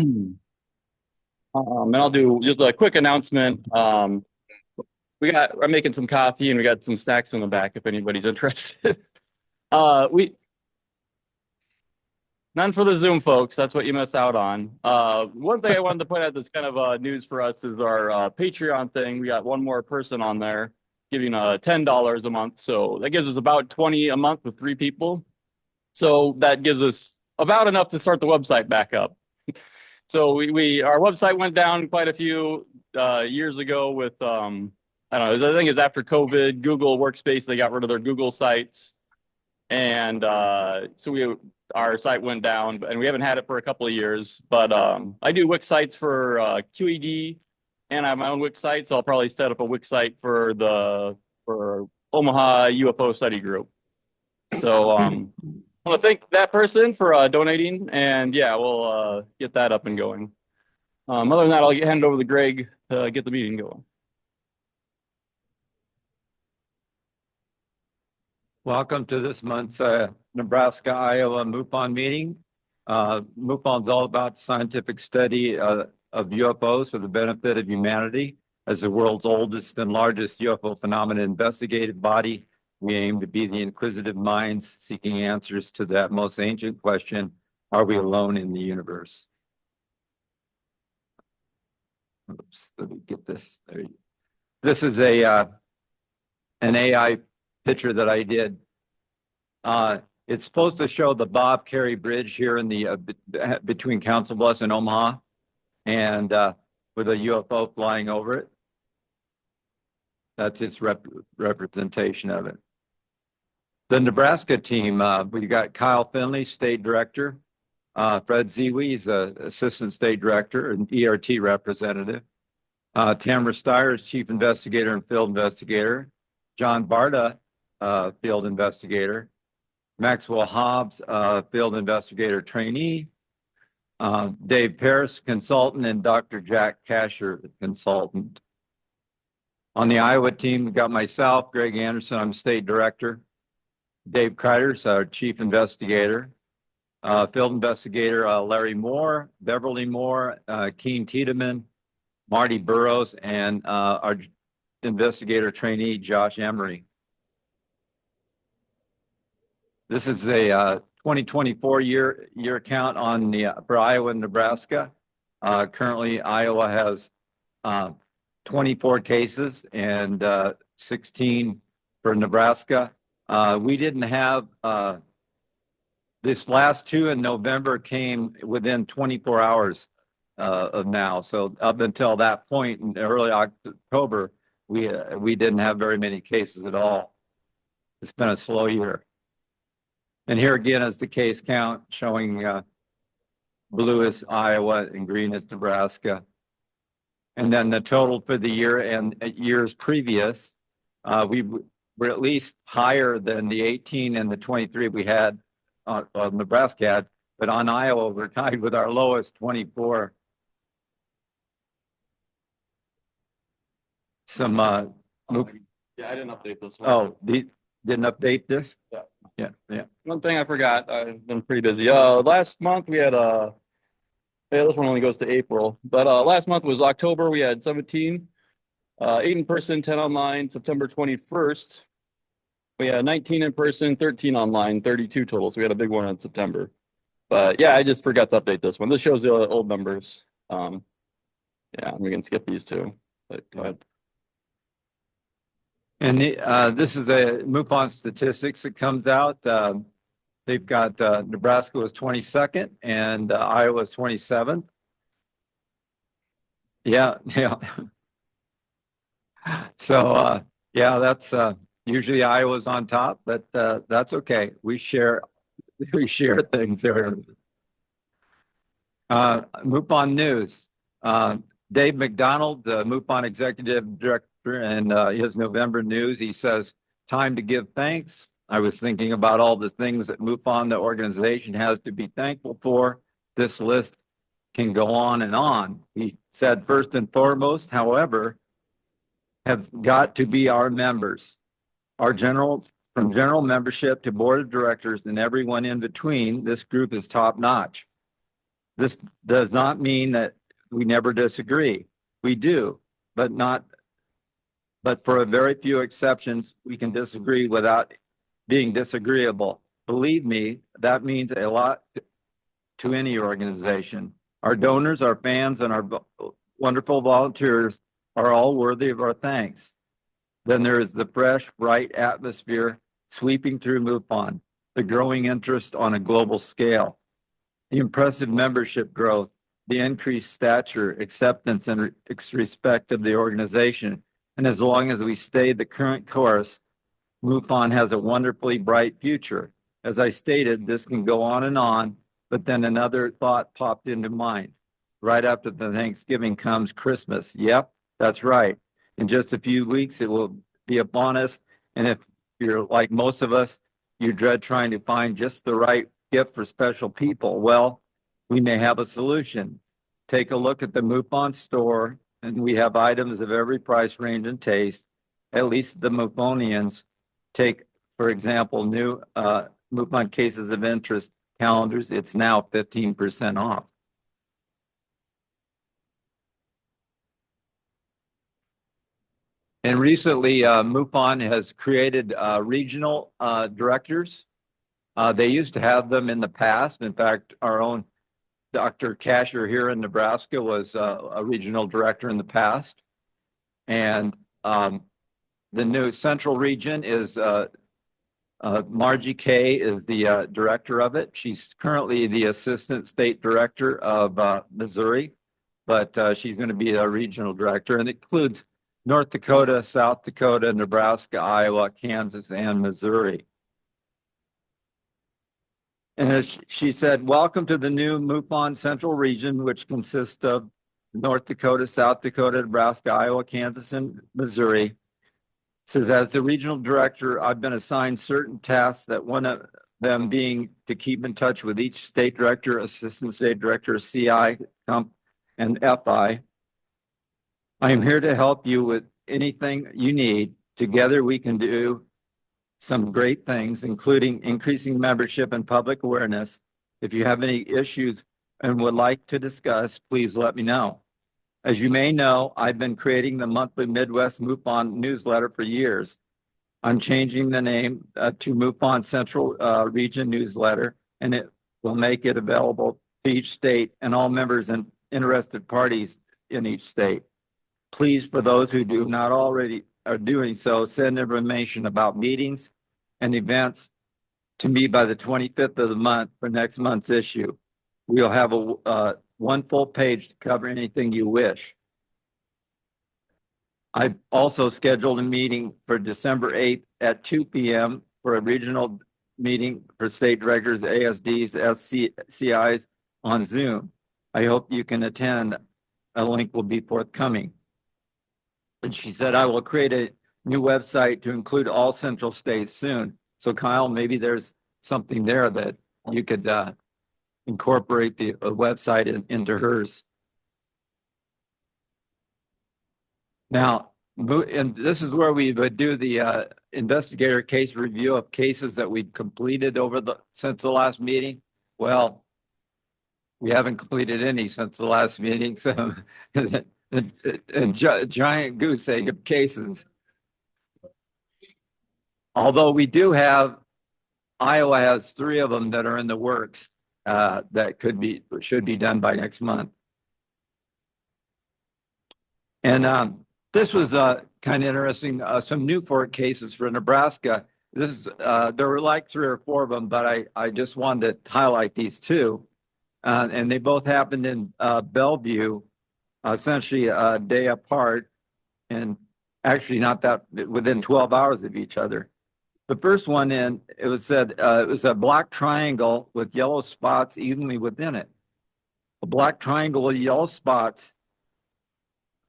And I'll do just a quick announcement. I'm making some coffee and we got some snacks in the back if anybody's interested. We None for the Zoom folks. That's what you miss out on. One thing I wanted to point out that's kind of news for us is our Patreon thing. We got one more person on there giving $10 a month. So that gives us about 20 a month with 3 people. So that gives us about enough to start the website back up. So our website went down quite a few years ago with I don't know, I think it's after COVID, Google Workspace, they got rid of their Google sites. And so our site went down and we haven't had it for a couple of years. But I do Wix sites for QED and I have my own Wix site. So I'll probably set up a Wix site for Omaha UFO study group. So I want to thank that person for donating, and yeah, we'll get that up and going. Other than that, I'll hand it over to Greg to get the meeting going. Welcome to this month's Nebraska, Iowa MUFON meeting. MUFON is all about scientific study of UFOs for the benefit of humanity. As the world's oldest and largest UFO phenomena investigative body, we aim to be the inquisitive minds seeking answers to that most ancient question, are we alone in the universe? Oops, let me get this. This is an AI picture that I did. It's supposed to show the Bob Kerrey Bridge here in the between Council Bluffs and Omaha, and with a UFO flying over it. That's its representation of it. The Nebraska team, we got Kyle Finley, state director. Fred Zewe is assistant state director and ERT representative. Tamara Steyer is chief investigator and field investigator. John Barta, field investigator. Maxwell Hobbs, field investigator trainee. Dave Paris, consultant, and Dr. Jack Casher, consultant. On the Iowa team, we got myself, Greg Anderson, I'm state director. Dave Kreiter's our chief investigator. Field investigator Larry Moore, Beverly Moore, Keen Tiedemann, Marty Burrows, and our investigator trainee, Josh Emery. This is a 2024 year count on for Iowa and Nebraska. Currently, Iowa has 24 cases and 16 for Nebraska. We didn't have this last 2 in November came within 24 hours of now. So up until that point in early October, we didn't have very many cases at all. It's been a slow year. And here again is the case count showing blue is Iowa and green is Nebraska. And then the total for the year and years previous, we were at least higher than the 18 and the 23 we had, Nebraska had, but on Iowa, we're tied with our lowest 24. Some, yeah, I didn't update this one. Oh, didn't update this? Yeah. One thing I forgot, I've been pretty busy. Last month we had this one only goes to April, but last month was October. We had 17, 8 in person, 10 online. September 21st, we had 19 in person, 13 online, 32 total. So we had a big one in September. But yeah, I just forgot to update this one. This shows the old numbers. Yeah, we can skip these two. But go ahead. And this is a MUFON statistics that comes out. They've got Nebraska was 22nd and Iowa was 27th. Yeah. So yeah, that's usually Iowa's on top, but that's okay. We share things there. MUFON News. Dave McDonald, the MUFON executive director, and his November news, he says, time to give thanks. I was thinking about all the things that MUFON, the organization, has to be thankful for. This list can go on and on. He said, first and foremost, however, have got to be our members. From general membership to board of directors and everyone in between, this group is top notch. This does not mean that we never disagree. We do, but for a very few exceptions, we can disagree without being disagreeable. Believe me, that means a lot to any organization. Our donors, our fans, and our wonderful volunteers are all worthy of our thanks. Then there is the fresh, bright atmosphere sweeping through MUFON, the growing interest on a global scale, the impressive membership growth, the increased stature, acceptance, and respect of the organization. And as long as we stay the current course, MUFON has a wonderfully bright future. As I stated, this can go on, but then another thought popped into mind. Right after the Thanksgiving comes Christmas. Yep, that's right. In just a few weeks, it will be upon us. And if you're like most of us, you dread trying to find just the right gift for special people. Well, we may have a solution. Take a look at the MUFON store, and we have items of every price range and taste. At least the MUFOnians take, for example, new MUFON Cases of Interest calendars. It's now 15% off. And recently, MUFON has created regional directors. They used to have them in the past. In fact, our own Dr. Casher here in Nebraska was a regional director in the past. And the new central region is Margie Kay is the director of it. She's currently the assistant state director of Missouri, but she's going to be a regional director, and it includes North Dakota, South Dakota, Nebraska, Iowa, Kansas, and Missouri. And as she said, welcome to the new MUFON Central Region, which consists of North Dakota, South Dakota, Nebraska, Iowa, Kansas, and Missouri. Says, as the regional director, I've been assigned certain tasks, that one of them being to keep in touch with each state director, assistant state director, CI, and FI. I am here to help you with anything you need. Together we can do some great things, including increasing membership and public awareness. If you have any issues and would like to discuss, please let me know. As you may know, I've been creating the monthly Midwest MUFON newsletter for years. I'm changing the name to MUFON Central Region Newsletter, and it will make it available to each state and all members and interested parties in each state. Please, for those who do not already are doing so, send information about meetings and events to me by the 25th of the month for next month's issue. We'll have one full page to cover anything you wish. I've also scheduled a meeting for December 8th at 2 p.m. for a regional meeting for state directors, ASDs, SCIs on Zoom. I hope you can attend. A link will be forthcoming. And she said, I will create a new website to include all central states soon. So Kyle, maybe there's something there that you could incorporate the website into hers. Now, and this is where we would do the investigator case review of cases that we've completed since the last meeting. Well, we haven't completed any since the last meeting, so a giant goose egg of cases. Although we do have, Iowa has 3 of them that are in the works that should be done by next month. And this was kind of interesting. Some new Fort cases for Nebraska. This is there were like 3 or 4 of them, but I just wanted to highlight these 2, and they both happened in Bellevue, essentially a day apart, and actually not that within 12 hours of each other. The first one it was said it was a black triangle with yellow spots evenly within it. A black triangle with yellow spots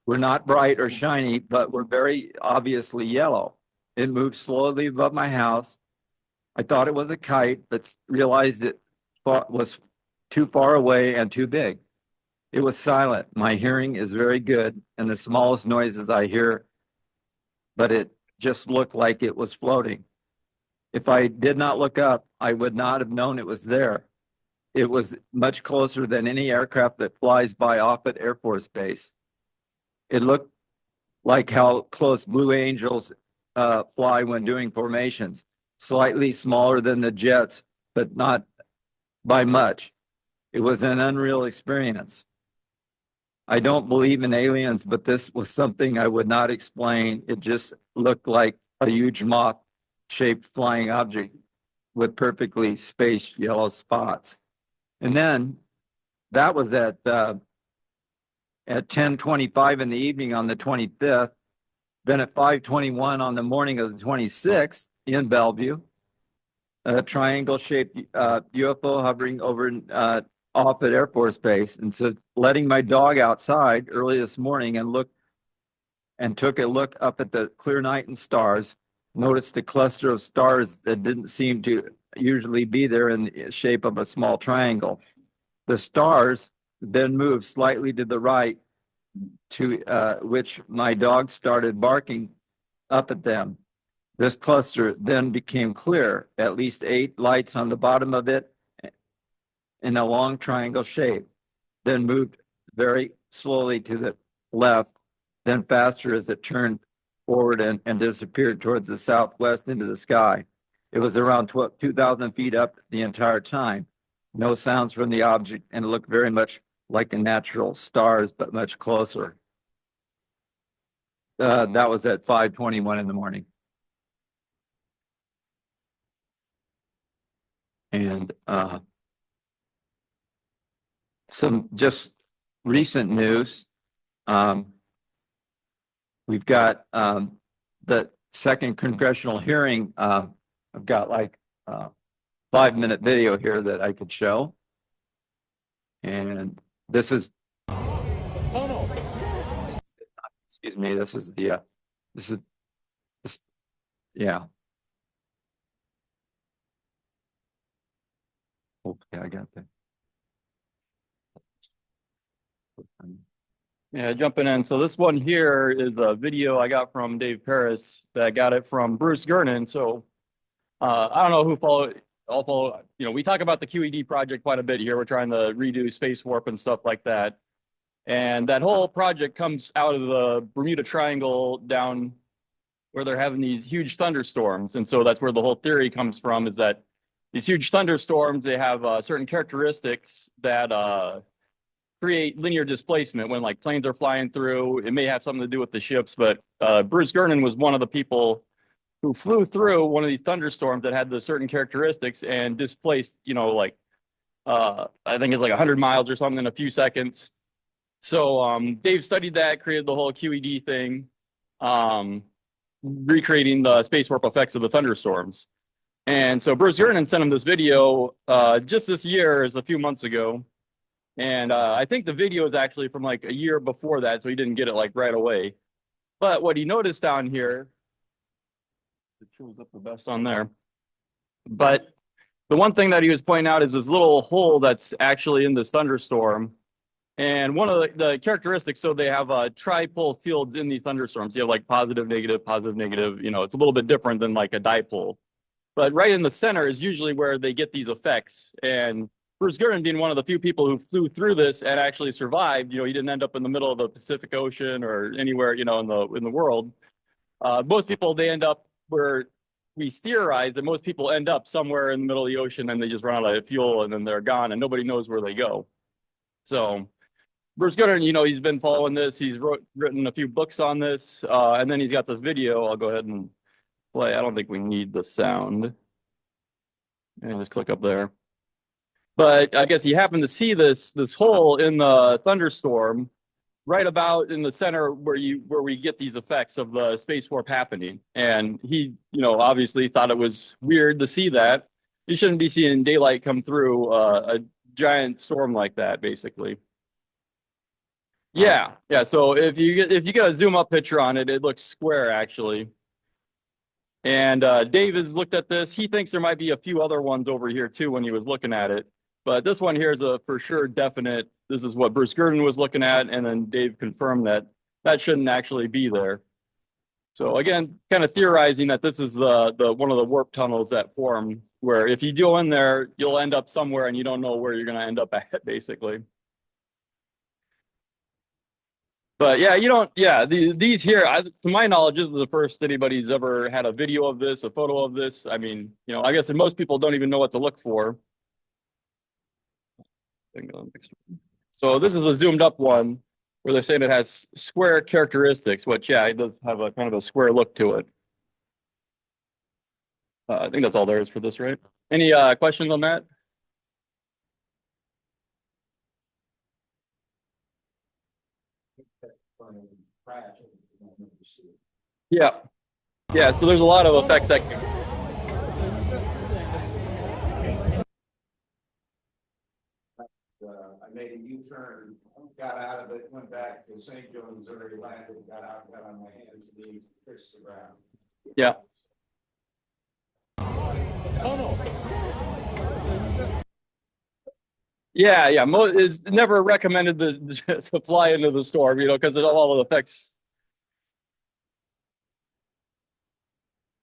were not bright or shiny, but were very obviously yellow. It moved slowly above my house. I thought it was a kite, but realized it was too far away and too big. It was silent. My hearing is very good, and the smallest noises I hear, but it just looked like it was floating. If I did not look up, I would not have known it was there. it was much closer than any aircraft that flies by Offutt Air Force Base. It looked like how close Blue Angels fly when doing formations, slightly smaller than the jets, but not by much. It was an unreal experience. I don't believe in aliens, but this was something I would not explain. It just looked like a huge moth-shaped flying object with perfectly spaced yellow spots. And then that was at 10:25 in the evening on the 25th. Then at 5:21 on the morning of the 26th in Bellevue, a triangle-shaped UFO hovering over Offutt Air Force Base. And so letting my dog outside early this morning and took a look up at the clear night and stars, noticed a cluster of stars that didn't seem to usually be there in the shape of a small triangle. The stars then moved slightly to the right, to which my dog started barking up at them. This cluster then became clear, at least 8 lights on the bottom of it in a long triangle shape, then moved very slowly to the left, then faster as it turned forward and disappeared towards the southwest into the sky. It was around 2,000 feet up the entire time. No sounds from the object, and it looked very much like a natural stars, but much closer. That was at 5:21 in the morning. And some just recent news. We've got the second congressional hearing. I've got like a 5-minute video here that I could show. And this is, excuse me, this is the, this, yeah. Okay, I got that. Yeah, jumping in. So this one here is a video I got from Dave Paris that got it from Bruce Gernon. So I don't know who I'll follow, we talk about the QED project quite a bit here. We're trying to redo space warp and stuff like that. And that whole project comes out of the Bermuda Triangle down where they're having these huge thunderstorms. And so that's where the whole theory comes from, is that these huge thunderstorms, they have certain characteristics that create linear displacement when like planes are flying through. It may have something to do with the ships, but Bruce Gernon was one of the people who flew through one of these thunderstorms that had the certain characteristics and displaced, I think it's like 100 miles or something in a few seconds. So Dave studied that, created the whole QED thing, recreating the space warp effects of the thunderstorms. And so Bruce Gernon sent him this video just this year, is a few months ago. And I think the video is actually from like a year before that, so he didn't get it like right away. But what he noticed down here, it shows up the best on there. But the one thing that he was pointing out is this little hole that's actually in this thunderstorm. And one of the characteristics, so they have tripole fields in these thunderstorms. You have like positive, negative, it's a little bit different than like a dipole. But right in the center is usually where they get these effects. And Bruce Gernon being one of the few people who flew through this and actually survived, he didn't end up in the middle of the Pacific Ocean or anywhere, in the world. Most people, they end up where we theorize that most people end up somewhere in the middle of the ocean and they just run out of fuel and then they're gone and nobody knows where they go. So Bruce Gernon, he's been following this. He's written a few books on this, and then he's got this video. I'll go ahead and play. I don't think we need the sound. And just click up there. But I guess he happened to see this hole in the thunderstorm right about in the center where we get these effects of the space warp happening. And he, obviously thought it was weird to see that. You shouldn't be seeing daylight come through a giant storm like that, basically. Yeah. So if you get a zoom up picture on it, it looks square actually. And Dave has looked at this. He thinks there might be a few other ones over here too when he was looking at it. But this one here is a for sure definite. This is what Bruce Gernon was looking at, and then Dave confirmed that shouldn't actually be there. So again, kind of theorizing that this is the one of the warp tunnels that form, where if you go in there, you'll end up somewhere and you don't know where you're going to end up at, basically. But yeah, you don't. Yeah, these here, to my knowledge, this is the first anybody's ever had a video of this, a photo of this. I mean, I guess most people don't even know what to look for. So this is a zoomed up one where they're saying it has square characteristics, which yeah, it does have a kind of a square look to it. I think that's all there is for this, right? Any questions on that? Yeah. Yeah, so there's a lot of effects that I made a U-turn, got out of it, went back to St. Joe, Missouri, landed, got out, got on my hands and knees, fixed the ground. yeah. Yeah, yeah. It's never recommended to fly into the storm, because of all the effects.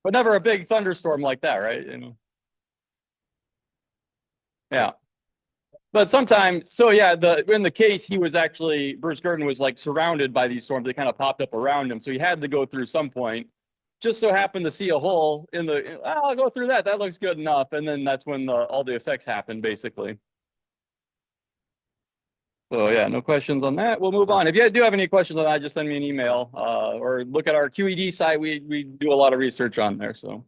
But never a big thunderstorm like that, right? Yeah. But sometimes, so yeah, in the case, Bruce Gurdon was like surrounded by these storms. They kind of popped up around him. So he had to go through some point. Just so happened to see a hole I'll go through that. That looks good enough. And then that's when all the effects happen, basically. So yeah, no questions on that. We'll move on. If you do have any questions on that, just send me an email or look at our QED site. We do a lot of research on there. So.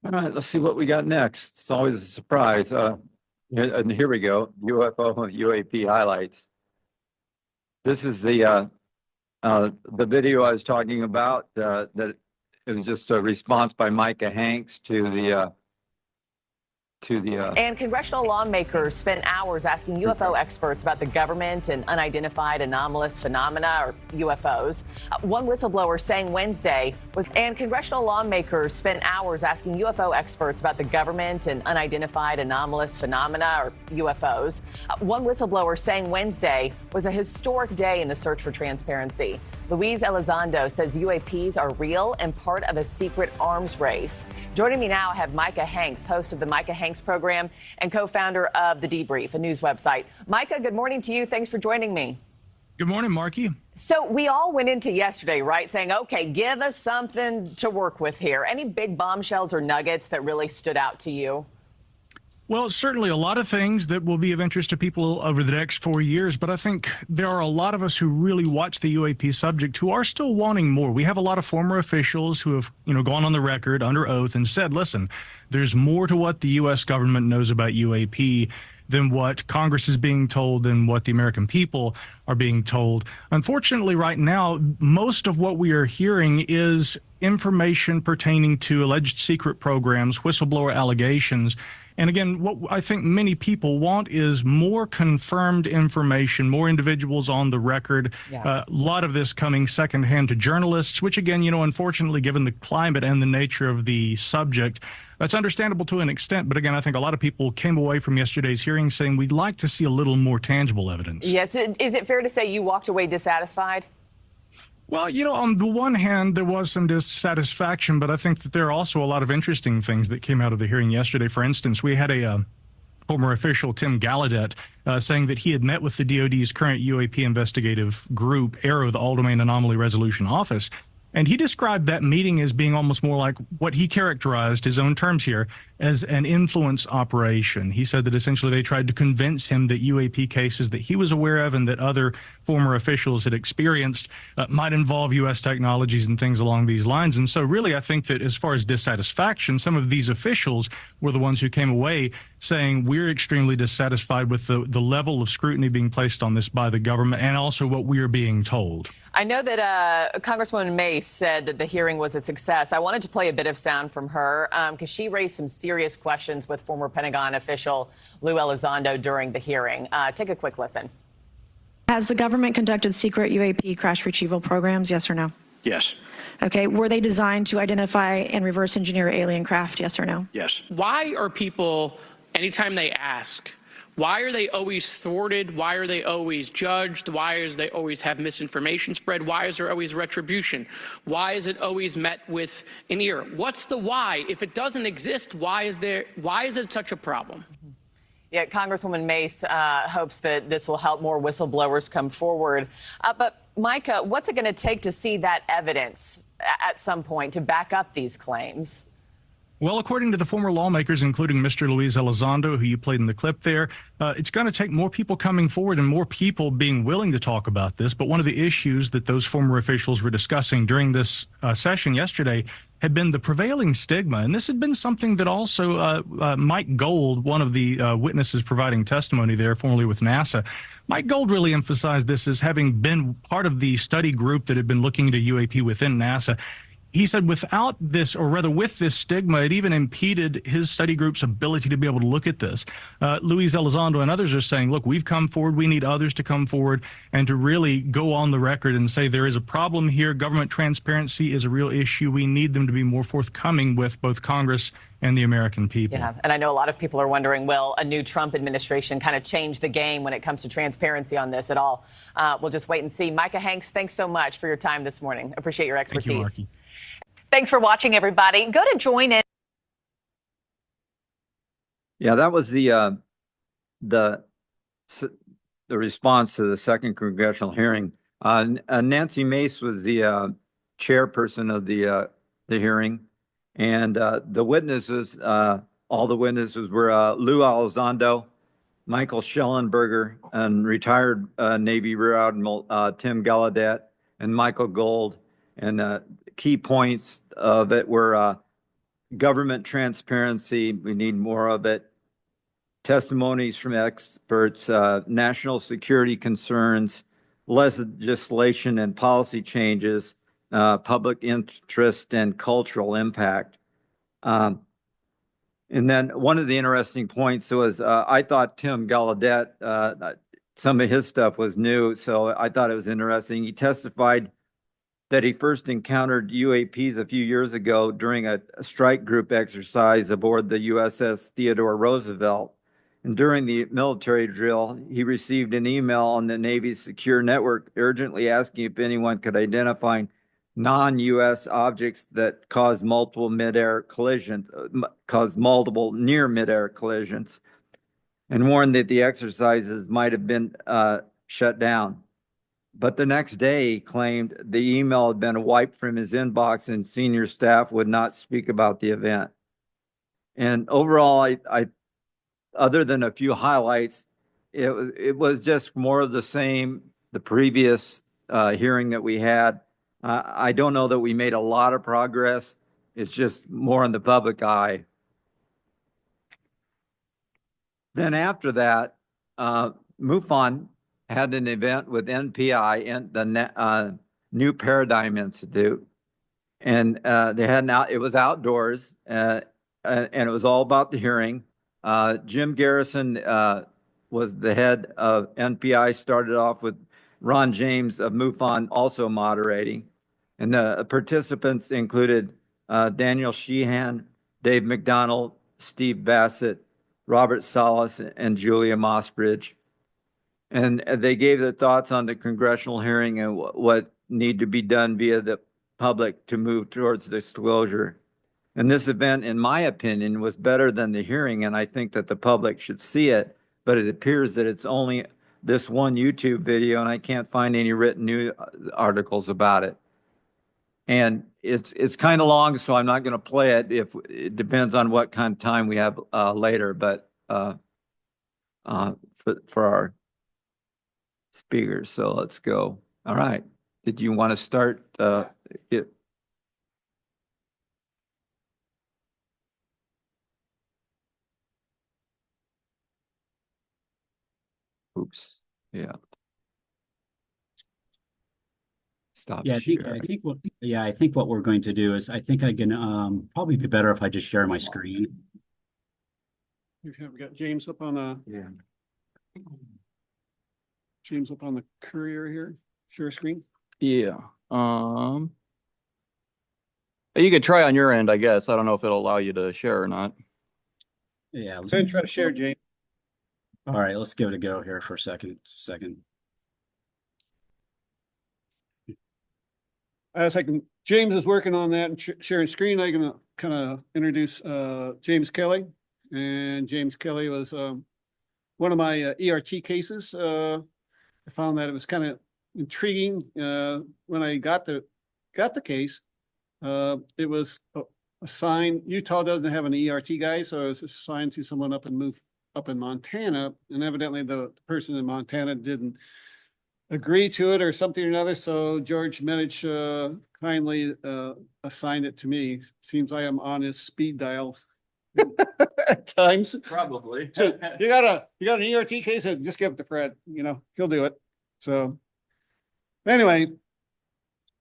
All right, let's see what we got next. It's always a surprise. And here we go, UFO UAP highlights. This is the video I was talking about. That it was just a response by Micah Hanks to the. And congressional lawmakers spent hours asking UFO experts about the government and unidentified anomalous phenomena, or UFOs. One whistleblower saying Wednesday was, and congressional lawmakers spent hours asking UFO experts about the government and unidentified anomalous phenomena, or UFOs. One whistleblower saying Wednesday was a historic day in the search for transparency. Luis Elizondo says UAPs are real and part of a secret arms race. Joining me now, I have Micah Hanks, host of the Micah Hanks program and co-founder of The Debrief, a news website. Micah, good morning to you. Thanks for joining me. Good morning, Marky. So we all went into yesterday, right, saying, okay, give us something to work with here. Any big bombshells or nuggets that really stood out to you? Well, certainly a lot of things that will be of interest to people over the next 4 years, but I think there are a lot of us who really watch the UAP subject who are still wanting more. We have a lot of former officials who have, gone on the record under oath and said, listen, there's more to what the U.S. government knows about UAP than what Congress is being told and what the American people are being told. Unfortunately, right now, most of what we are hearing is information pertaining to alleged secret programs, whistleblower allegations. And again, what I think many people want is more confirmed information, more individuals on the record. Yeah. A lot of this coming secondhand to journalists, which again, unfortunately, given the climate and the nature of the subject, that's understandable to an extent. But again, I think a lot of people came away from yesterday's hearing saying we'd like to see a little more tangible evidence. Yes. Is it fair to say you walked away dissatisfied? Well, on the one hand, there was some dissatisfaction, but I think that there are also a lot of interesting things that came out of the hearing yesterday. For instance, we had a former official, Tim Gallaudet, saying that he had met with the DOD's current UAP investigative group, ARROW, the All-Domain Anomaly Resolution Office. And he described that meeting as being almost more like what he characterized, his own terms here, as an influence operation. He said that essentially they tried to convince him that UAP cases that he was aware of and that other former officials had experienced might involve U.S. technologies and things along these lines. And so really, I think that as far as dissatisfaction, some of these officials were the ones who came away saying we're extremely dissatisfied with the level of scrutiny being placed on this by the government and also what we are being told. I know that Congresswoman Mace said that the hearing was a success. I wanted to play a bit of sound from her because she raised some serious questions with former Pentagon official Lou Elizondo during the hearing. Take a quick listen. Has the government conducted secret UAP crash retrieval programs, yes or no? Yes. Okay. Were they designed to identify and reverse engineer alien craft, yes or no? Yes. Why are people, anytime they ask, Why are they always thwarted? Why are they always judged? Why is they always have misinformation spread? Why is there always retribution? Why is it always met with an ear? What's the why? If it doesn't exist, why is it such a problem? Yeah, Congresswoman Mace hopes that this will help more whistleblowers come forward. But Micah, what's it going to take to see that evidence at some point to back up these claims? Well, according to the former lawmakers, including Mr. Luis Elizondo, who you played in the clip there, it's going to take more people coming forward and more people being willing to talk about this. But one of the issues that those former officials were discussing during this session yesterday had been the prevailing stigma. And this had been something that also Mike Gold, one of the witnesses providing testimony there, formerly with NASA, Mike Gold really emphasized this as having been part of the study group that had been looking into UAP within NASA. He said without this, or rather with this stigma, it even impeded his study group's ability to be able to look at this. Luis Elizondo and others are saying, look, we've come forward. We need others to come forward and to really go on the record and say there is a problem here. Government transparency is a real issue. We need them to be more forthcoming with both Congress and the American people. Yeah, and I know a lot of people are wondering, will a new Trump administration kind of change the game when it comes to transparency on this at all? We'll just wait and see. Micah Hanks, thanks so much for your time this morning. Appreciate your expertise. Thank you, Marky. Thanks for watching, everybody. Go to join in. Yeah, that was the response to the second congressional hearing. Nancy Mace was the chairperson of the hearing, and the witnesses, all the witnesses were Lou Elizondo, Michael Schellenberger, and retired Navy Rear Admiral Tim Gallaudet, and Michael Gold. And key points of it were government transparency. We need more of it. Testimonies from experts, national security concerns, legislation and policy changes, public interest and cultural impact. And then one of the interesting points was I thought Tim Gallaudet, some of his stuff was new, so I thought it was interesting. He testified that he first encountered UAPs a few years ago during a strike group exercise aboard the USS Theodore Roosevelt. And during the military drill, he received an email on the Navy's secure network urgently asking if anyone could identify non-U.S. objects that caused multiple near midair collisions, and warned that the exercises might have been shut down. But the next day, he claimed the email had been wiped from his inbox and senior staff would not speak about the event. And overall, I other than a few highlights, it was just more of the same. The previous hearing that we had, I don't know that we made a lot of progress. It's just more in the public eye. Then after that, MUFON had an event with NPI and the New Paradigm Institute, and they had it was outdoors, and it was all about the hearing. Jim Garrison was the head of NPI. Started off with Ron James of MUFON also moderating, and the participants included Daniel Sheehan, Dave McDonald, Steve Bassett, Robert Salas, and Julia Mossbridge. And they gave their thoughts on the congressional hearing and what need to be done via the public to move towards disclosure. And this event, in my opinion, was better than the hearing, and I think that the public should see it, but it appears that it's only this one YouTube video, and I can't find any written news articles about it. And it's kind of long, so I'm not going to play it. If it depends on what kind of time we have later, but for our speakers. So let's go. All right. Did you want to start? Oops. Yeah. Stop. Yeah, I think what we're going to do is I think I can probably be better if I just share my screen. We got James up on James up on the courier here. Share screen. Yeah. You could try on your end, I guess. I don't know if it'll allow you to share or not. Yeah. Go ahead and try to share, James. All right, let's give it a go here for a second. As I can, James is working on that and sharing screen. I'm gonna kind of introduce James Kelly. And James Kelly was one of my ERT cases. I found that it was kind of intriguing when I got the case. It was assigned. Utah doesn't have an ERT guy, so it was assigned to someone up in Montana, and evidently the person in Montana didn't agree to it or something or another. So George Menich kindly assigned it to me. Seems I am on his speed dial at times. Probably. So you got an ERT case, just give it to Fred. You know, he'll do it. So anyway,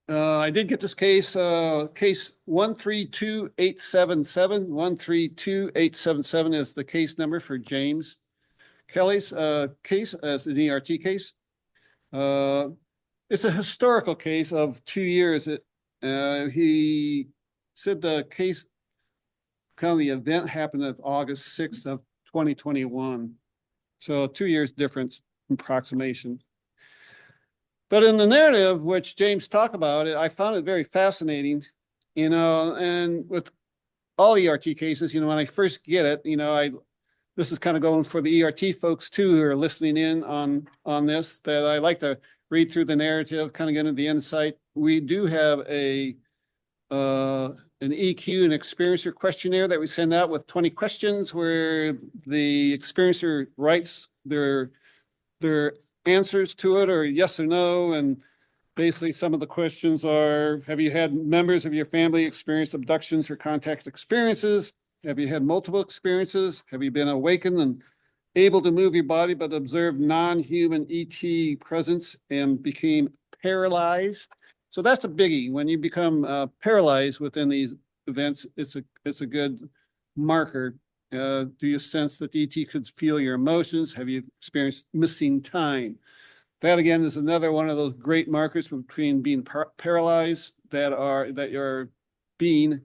I did get this case, case 132877. 132877 is the case number for James Kelly's case as an ERT case. It's a historical case of 2 years. He said the case, kind of the event happened on August 6th of 2021. So 2 years difference approximation. But in the narrative, which James talked about, I found it very fascinating, you know, and with all ERT cases, you know, when I first get it, you know, this is kind of going for the ERT folks too, who are listening in on this, that I like to read through the narrative, kind of get into the insight. We do have an EQ, an experiencer questionnaire that we send out with 20 questions where the experiencer writes their answers to it, or yes or no. And basically some of the questions are, have you had members of your family experience abductions or contact experiences? Have you had multiple experiences? Have you been awakened and able to move your body but observed non-human ET presence and became paralyzed? So that's a biggie. When you become paralyzed within these events, it's a good marker. Do you sense that ET could feel your emotions? Have you experienced missing time? That again is another one of those great markers between being paralyzed that you're being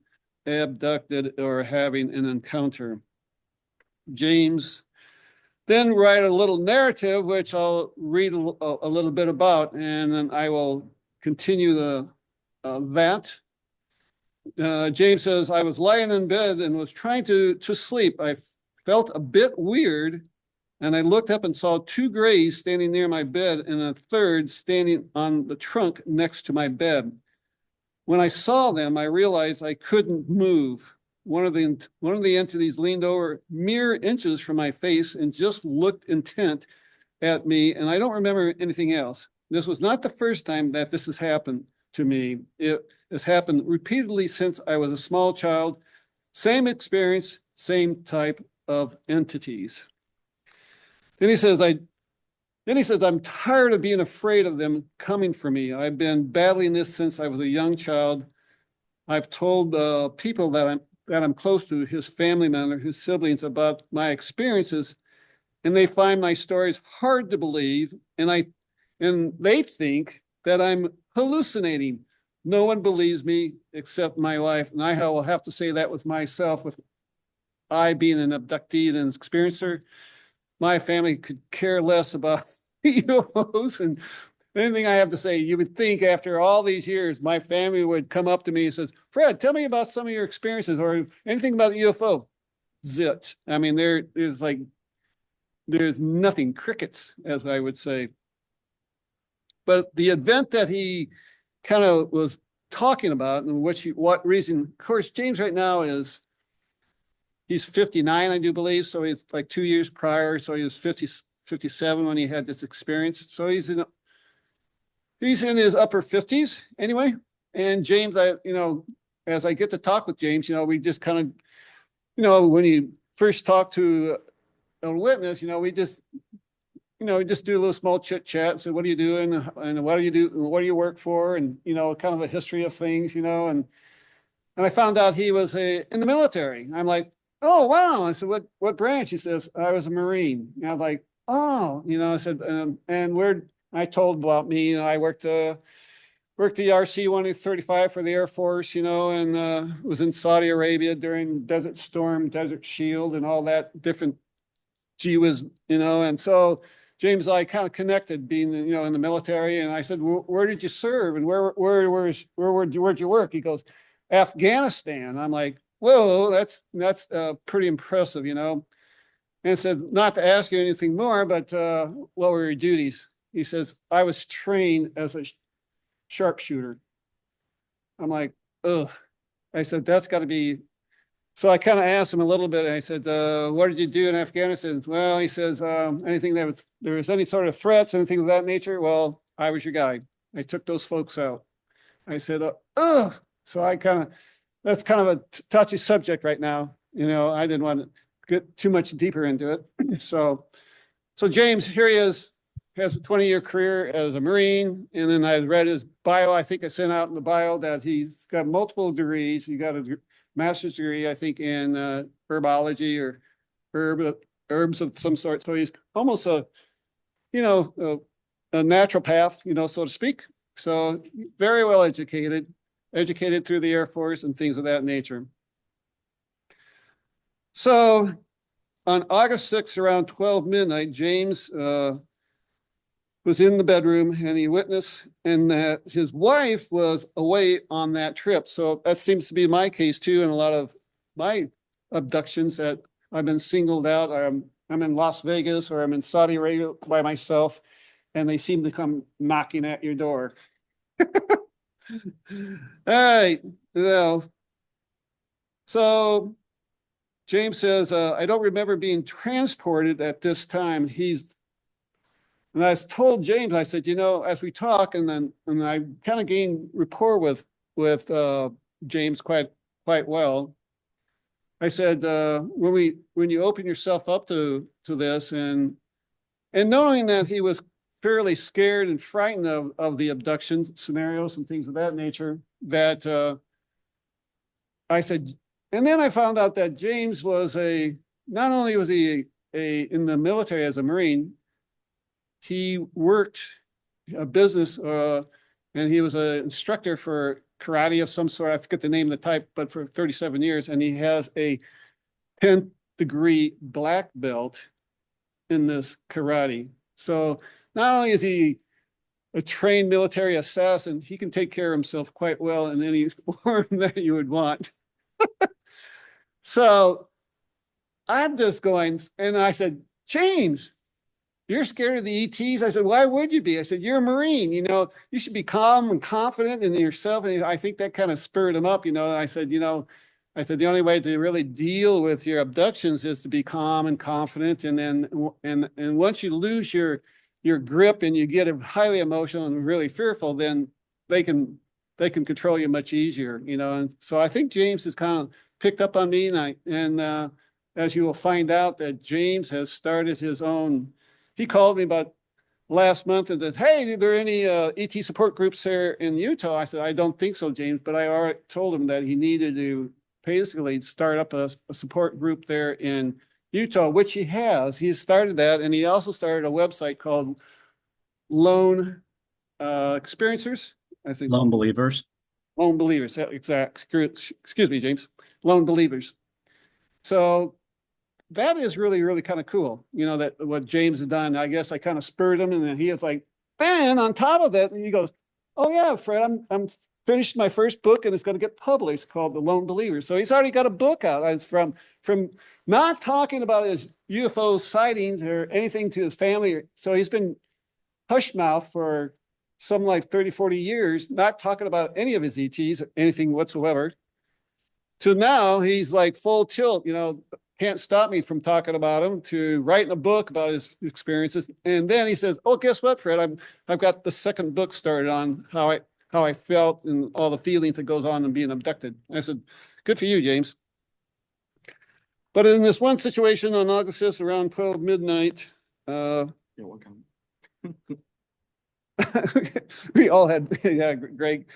abducted or having an encounter. James then write a little narrative, which I'll read a little bit about, and then I will continue that. James says, I was lying in bed and was trying to sleep. I felt a bit weird, and I looked up and saw 2 grays standing near my bed and a third standing on the trunk next to my bed. When I saw them, I realized I couldn't move. One of the entities leaned over mere inches from my face and just looked intent at me, and I don't remember anything else. This was not the first time that this has happened to me. It has happened repeatedly since I was a small child. Same experience, same type of entities. Then he says, I'm tired of being afraid of them coming for me. I've been battling this since I was a young child. I've told people that I'm close to, his family member, his siblings, about my experiences, and they find my stories hard to believe, and they think that I'm hallucinating. No one believes me except my wife, and I will have to say that with myself, with I being an abductee and an experiencer. My family could care less about UFOs and anything I have to say. You would think after all these years, my family would come up to me and says, Fred, tell me about some of your experiences or anything about the UFO. Zilch. I mean, there's nothing, crickets, as I would say. But the event that he kind of was talking about, and what reason, of course, James right now he's 59, I do believe. So he's like 2 years prior. So he was 57 when he had this experience. So he's in his upper 50s anyway. And James, as I get to talk with James, we just kind of, when you first talk to a witness, we just do a little small chit chat. So what are you doing? And what do you do? What do you work for? And, kind of a history of things, and I found out he was in the military. I'm like, oh, wow. I said, what branch? He says, I was a Marine. And I was like, oh, I said, and I told about me, I worked the RC 135 for the Air Force, and was in Saudi Arabia during Desert Storm, Desert Shield, and all that different gee whiz, and so James and I kind of connected being, in the military. And I said, where did you serve? And where'd you work? He goes, Afghanistan. I'm like, whoa, that's pretty impressive, And I said, not to ask you anything more, but what were your duties? He says, I was trained as a sharpshooter. I'm like, ugh. I said, that's got to be. So I kind of asked him a little bit. And I said, what did you do in Afghanistan? Well, he says, anything there was any sort of threats, anything of that nature. Well, I was your guy. I took those folks out. I said, ugh. So that's kind of a touchy subject right now. I didn't want to get too much deeper into it. So James, here he is, has a 20-year career as a Marine. And then I read his bio. I think I sent out in the bio that he's got multiple degrees. He got a master's degree, I think, in herbology or herbs of some sort. So he's almost a naturopath, so to speak. So very well educated through the Air Force and things of that nature. So on August 6th, around 12 midnight, James was in the bedroom and he witnessed, and that his wife was away on that trip. So that seems to be my case too. In a lot of my abductions that I've been singled out. I'm in Las Vegas or I'm in Saudi Arabia by myself, and they seem to come knocking at your door. All right. So James says, I don't remember being transported at this time. And I told James, I said, as we talk, and I kind of gained rapport with James quite well. I said, when you open yourself up to this, and knowing that he was fairly scared and frightened of the abduction scenarios and things of that nature, that I said, and then I found out that James was not only was he in the military as a Marine, he worked a business, and he was an instructor for karate of some sort. I forget the name of the type, but for 37 years. And he has a 10th degree black belt in this karate. So not only is he a trained military assassin, he can take care of himself quite well in any form that you would want. So I'm just going, and I said, James, you're scared of the ETs? I said, why would you be? I said, you're a Marine, you should be calm and confident in yourself. And I think that kind of spurred him up, I said, the only way to really deal with your abductions is to be calm and confident. And then, and once you lose your grip and you get highly emotional and really fearful, then they can control you much easier, And so I think James has kind of picked up on me, and as you will find out, that James has started his own. He called me about last month and said, hey, are there any ET support groups there in Utah? I said, I don't think so, James, but I already told him that he needed to basically start up a support group there in Utah, which he has. He started that, and he also started a website called Lone Experiencers, I think. Lone Believers. Lone Believers, excuse me, James. Lone Believers. So that is really, really kind of cool, that what James has done. I guess I kind of spurred him, and then he was like, then on top of that, he goes, oh yeah, Fred, I'm finished my first book and it's going to get published called The Lone Believer. So he's already got a book out. It's from not talking about his UFO sightings or anything to his family. So he's been hush mouth for some like 30, 40 years, not talking about any of his ETs or anything whatsoever. So now he's like full tilt, can't stop me from talking about him, to writing a book about his experiences. And then he says, oh, guess what, Fred? I've got the second book started on how I felt and all the feelings that goes on in being abducted. I said, good for you, James. But in this one situation on August 6th around 12 midnight, we all had, yeah, Greg,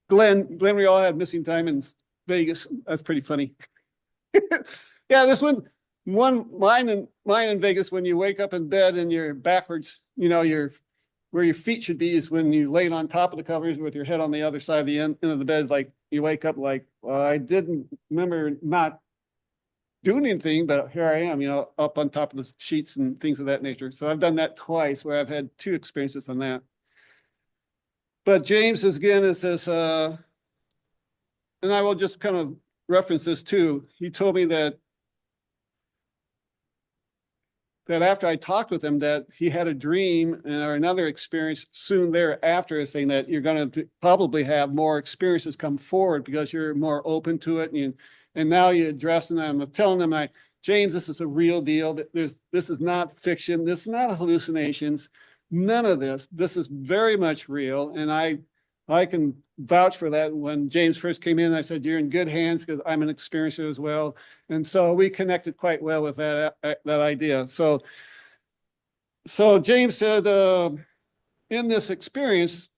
Glenn, we all had missing time in Vegas. That's pretty funny. Yeah, this mine in Vegas, when you wake up in bed and you're backwards, where your feet should be is when you laid on top of the covers with your head on the other side of the end of the bed. Like you wake up like, well, I didn't remember not doing anything, but here I am, up on top of the sheets and things of that nature. So I've done that twice where I've had 2 experiences on that. But James is again, it says, and I will just kind of reference this too. He told me that after I talked with him, that he had a dream or another experience soon thereafter, saying that you're going to probably have more experiences come forward because you're more open to it. And now you address them. I'm telling them, James, this is a real deal. This is not fiction. This is not hallucinations. None of this. This is very much real. And I can vouch for that. When James first came in, I said, you're in good hands because I'm an experiencer as well. And so we connected quite well with that idea. So James said, in this experience,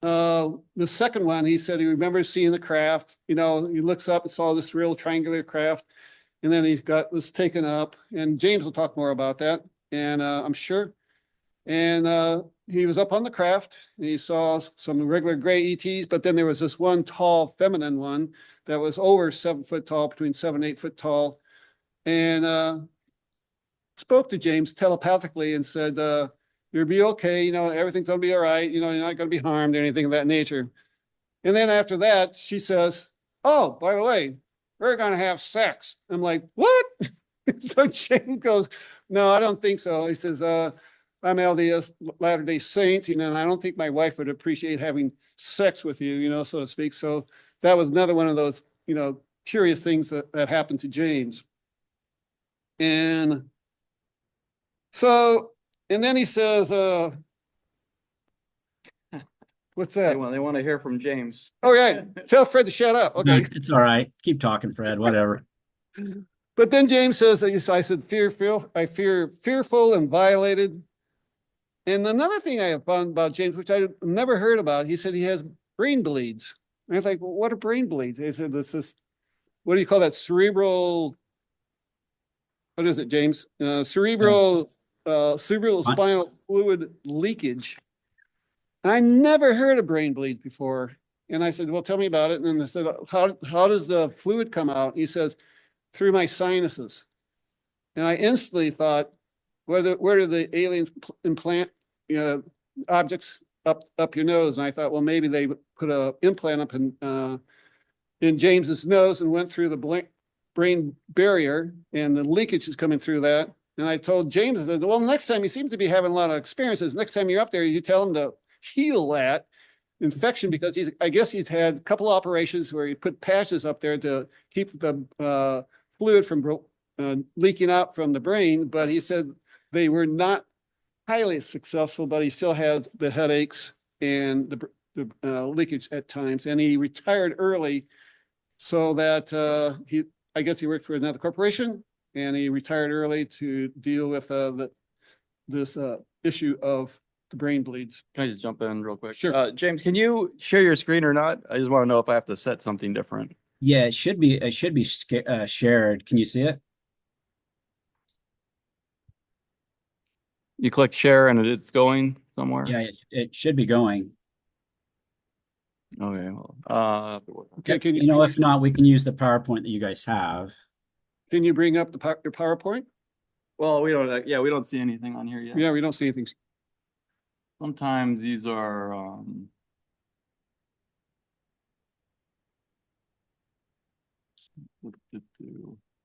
the second one, he said he remembers seeing the craft. He looks up and saw this real triangular craft, and then was taken up. And James will talk more about that, and I'm sure. And he was up on the craft, and he saw some regular gray ETs, but then there was this one tall feminine one that was over 7 foot tall, between 7 and 8 foot tall, and spoke to James telepathically and said, you'll be okay, everything's gonna be all right, you're not gonna be harmed or anything of that nature. And then after that, she says, oh, by the way, we're gonna have sex. I'm like, what? So James goes, no, I don't think so. He says, I'm LDS Latter-day Saint, and I don't think my wife would appreciate having sex with you, so to speak. So that was another one of those, curious things that happened to James. And so, and then he says, what's that? They want to hear from James. Oh, yeah. Tell Fred to shut up. Okay. It's all right. Keep talking, Fred, whatever. But then James says, I said, I fear fearful and violated. And another thing I have found about James, which I never heard about, he said he has brain bleeds. And I was like, well, what are brain bleeds? He said, this is, what do you call that? Cerebral, what is it, James? Cerebral spinal fluid leakage. And I never heard of brain bleeds before. And I said, well, tell me about it. And then they said, how does the fluid come out? He says, through my sinuses. And I instantly thought, where do the aliens implant objects up your nose? And I thought, well, maybe they put an implant up in James's nose and went through the brain barrier, and the leakage is coming through that. And I told James, I said, well, next time, he seems to be having a lot of experiences. Next time you're up there, you tell him to heal that infection, because I guess he's had a couple operations where he put patches up there to keep the fluid from leaking out from the brain. But he said they were not highly successful, but he still has the headaches and the leakage at times. And he retired early so that I guess he worked for another corporation, and he retired early to deal with this issue of the brain bleeds. Can I just jump in real quick? Sure. James, can you share your screen or not? I just want to know if I have to set something different. Yeah, it should be shared. Can you see it? You click share and it's going somewhere? Yeah, it should be going. Okay. Well, Okay, If not, we can use the PowerPoint that you guys have. Can you bring up your PowerPoint? well, we don't. Yeah, we don't see anything on here yet. Yeah, we don't see anything. Sometimes these are.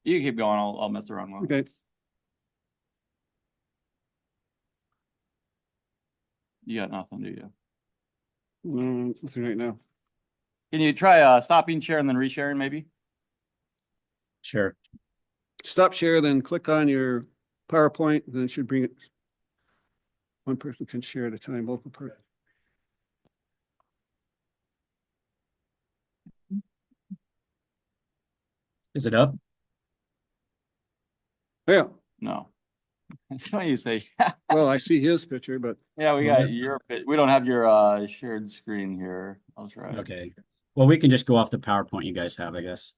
You can keep going. I'll mess around with it. Okay. You got nothing, do you? Let's see right now. Can you try stopping share and then resharing maybe? Sure. Stop share, then click on your PowerPoint, then it should bring it. One person can share at a time, multiple person. Is it up? Yeah, No. Don't you say? well, I see his picture, but Yeah, we got your. We don't have your shared screen here. I'll try. Okay. Well, we can just go off the PowerPoint you guys have, I guess.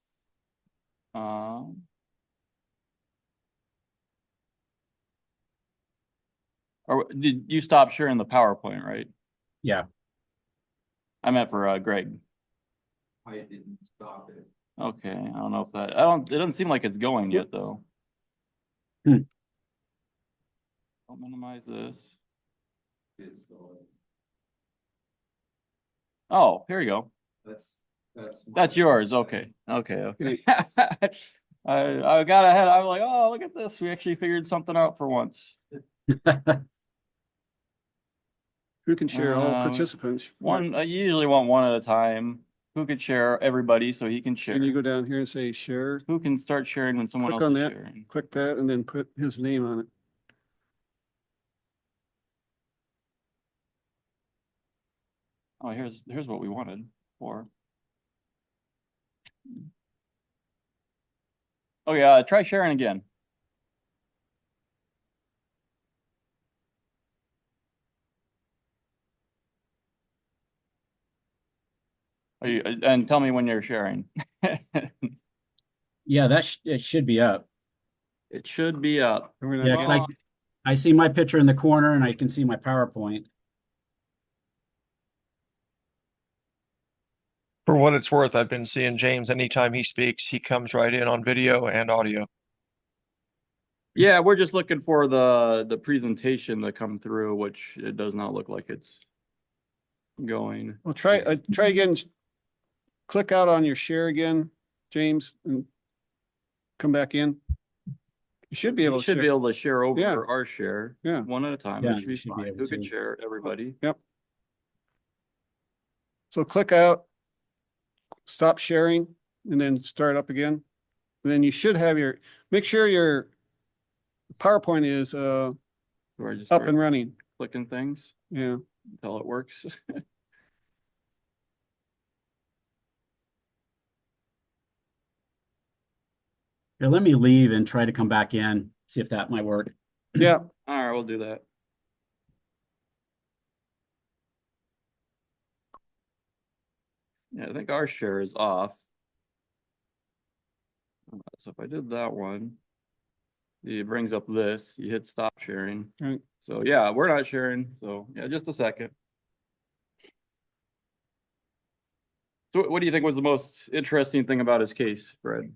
Or did you stop sharing the PowerPoint, right? Yeah. I meant for Greg. I didn't stop it. Okay, I don't know if that, it doesn't seem like it's going yet though. Hmm. I'll minimize this. Oh, here you go. That's yours. Okay. Okay. I got ahead. I was like, oh, look at this. We actually figured something out for once. Who can share all participants? I usually want one at a time. Who could share everybody so he can share? Can you go down here and say share? Who can start sharing when someone Click else on is that. sharing? Click that and then put his name on it. Oh, here's what we wanted for. Oh yeah, try sharing again. And tell me when you're sharing. Yeah, it should be up. It should be up. Yeah, because I see my picture in the corner and I can see my PowerPoint. For what it's worth, I've been seeing James anytime he speaks, he comes right in on video and audio. Yeah, we're just looking for the presentation to come through, which it does not look like it's going. Well, try again. Click out on your share again, James, and come back in. You should be able to share over Yeah. our share. Yeah. One at a time. Yeah, That should be you should be fine. able Who can to. share? Everybody. Yep. So click out, stop sharing, and then start up again. And then you should have make sure your PowerPoint is Or I just up start and running. clicking things Yeah. until it works. Here, let me leave and try to come back in, see if that might work. Yeah. All right, we'll do that. Yeah, I think our share is off. So if I did that one, it brings up this. You hit stop sharing. Right. So yeah, we're not sharing. So yeah, just a second. So what do you think was the most interesting thing about his case, Fred?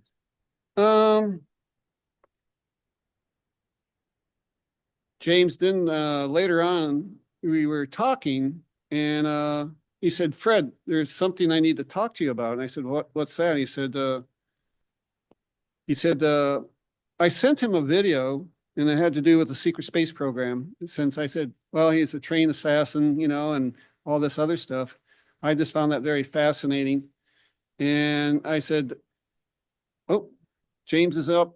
James, then later on, we were talking and he said, Fred, there's something I need to talk to you about. And I said, what's that? And he said, I sent him a video and it had to do with the secret space program. Since I said, well, he's a trained assassin, and all this other stuff. I just found that very fascinating. And I said, oh, James is up,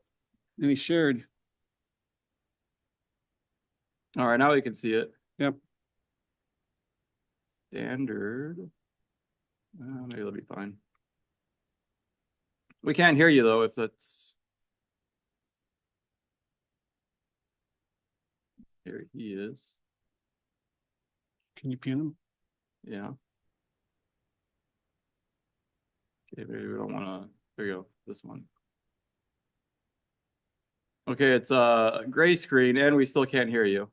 and he shared. All right, now we can see it. Yep. Standard. Maybe that'll be fine. We can't hear you though, if that's. Here he is. Can you pin him? Yeah. Okay, maybe we don't want to. There you go. This one. Okay, it's a gray screen and we still can't hear you.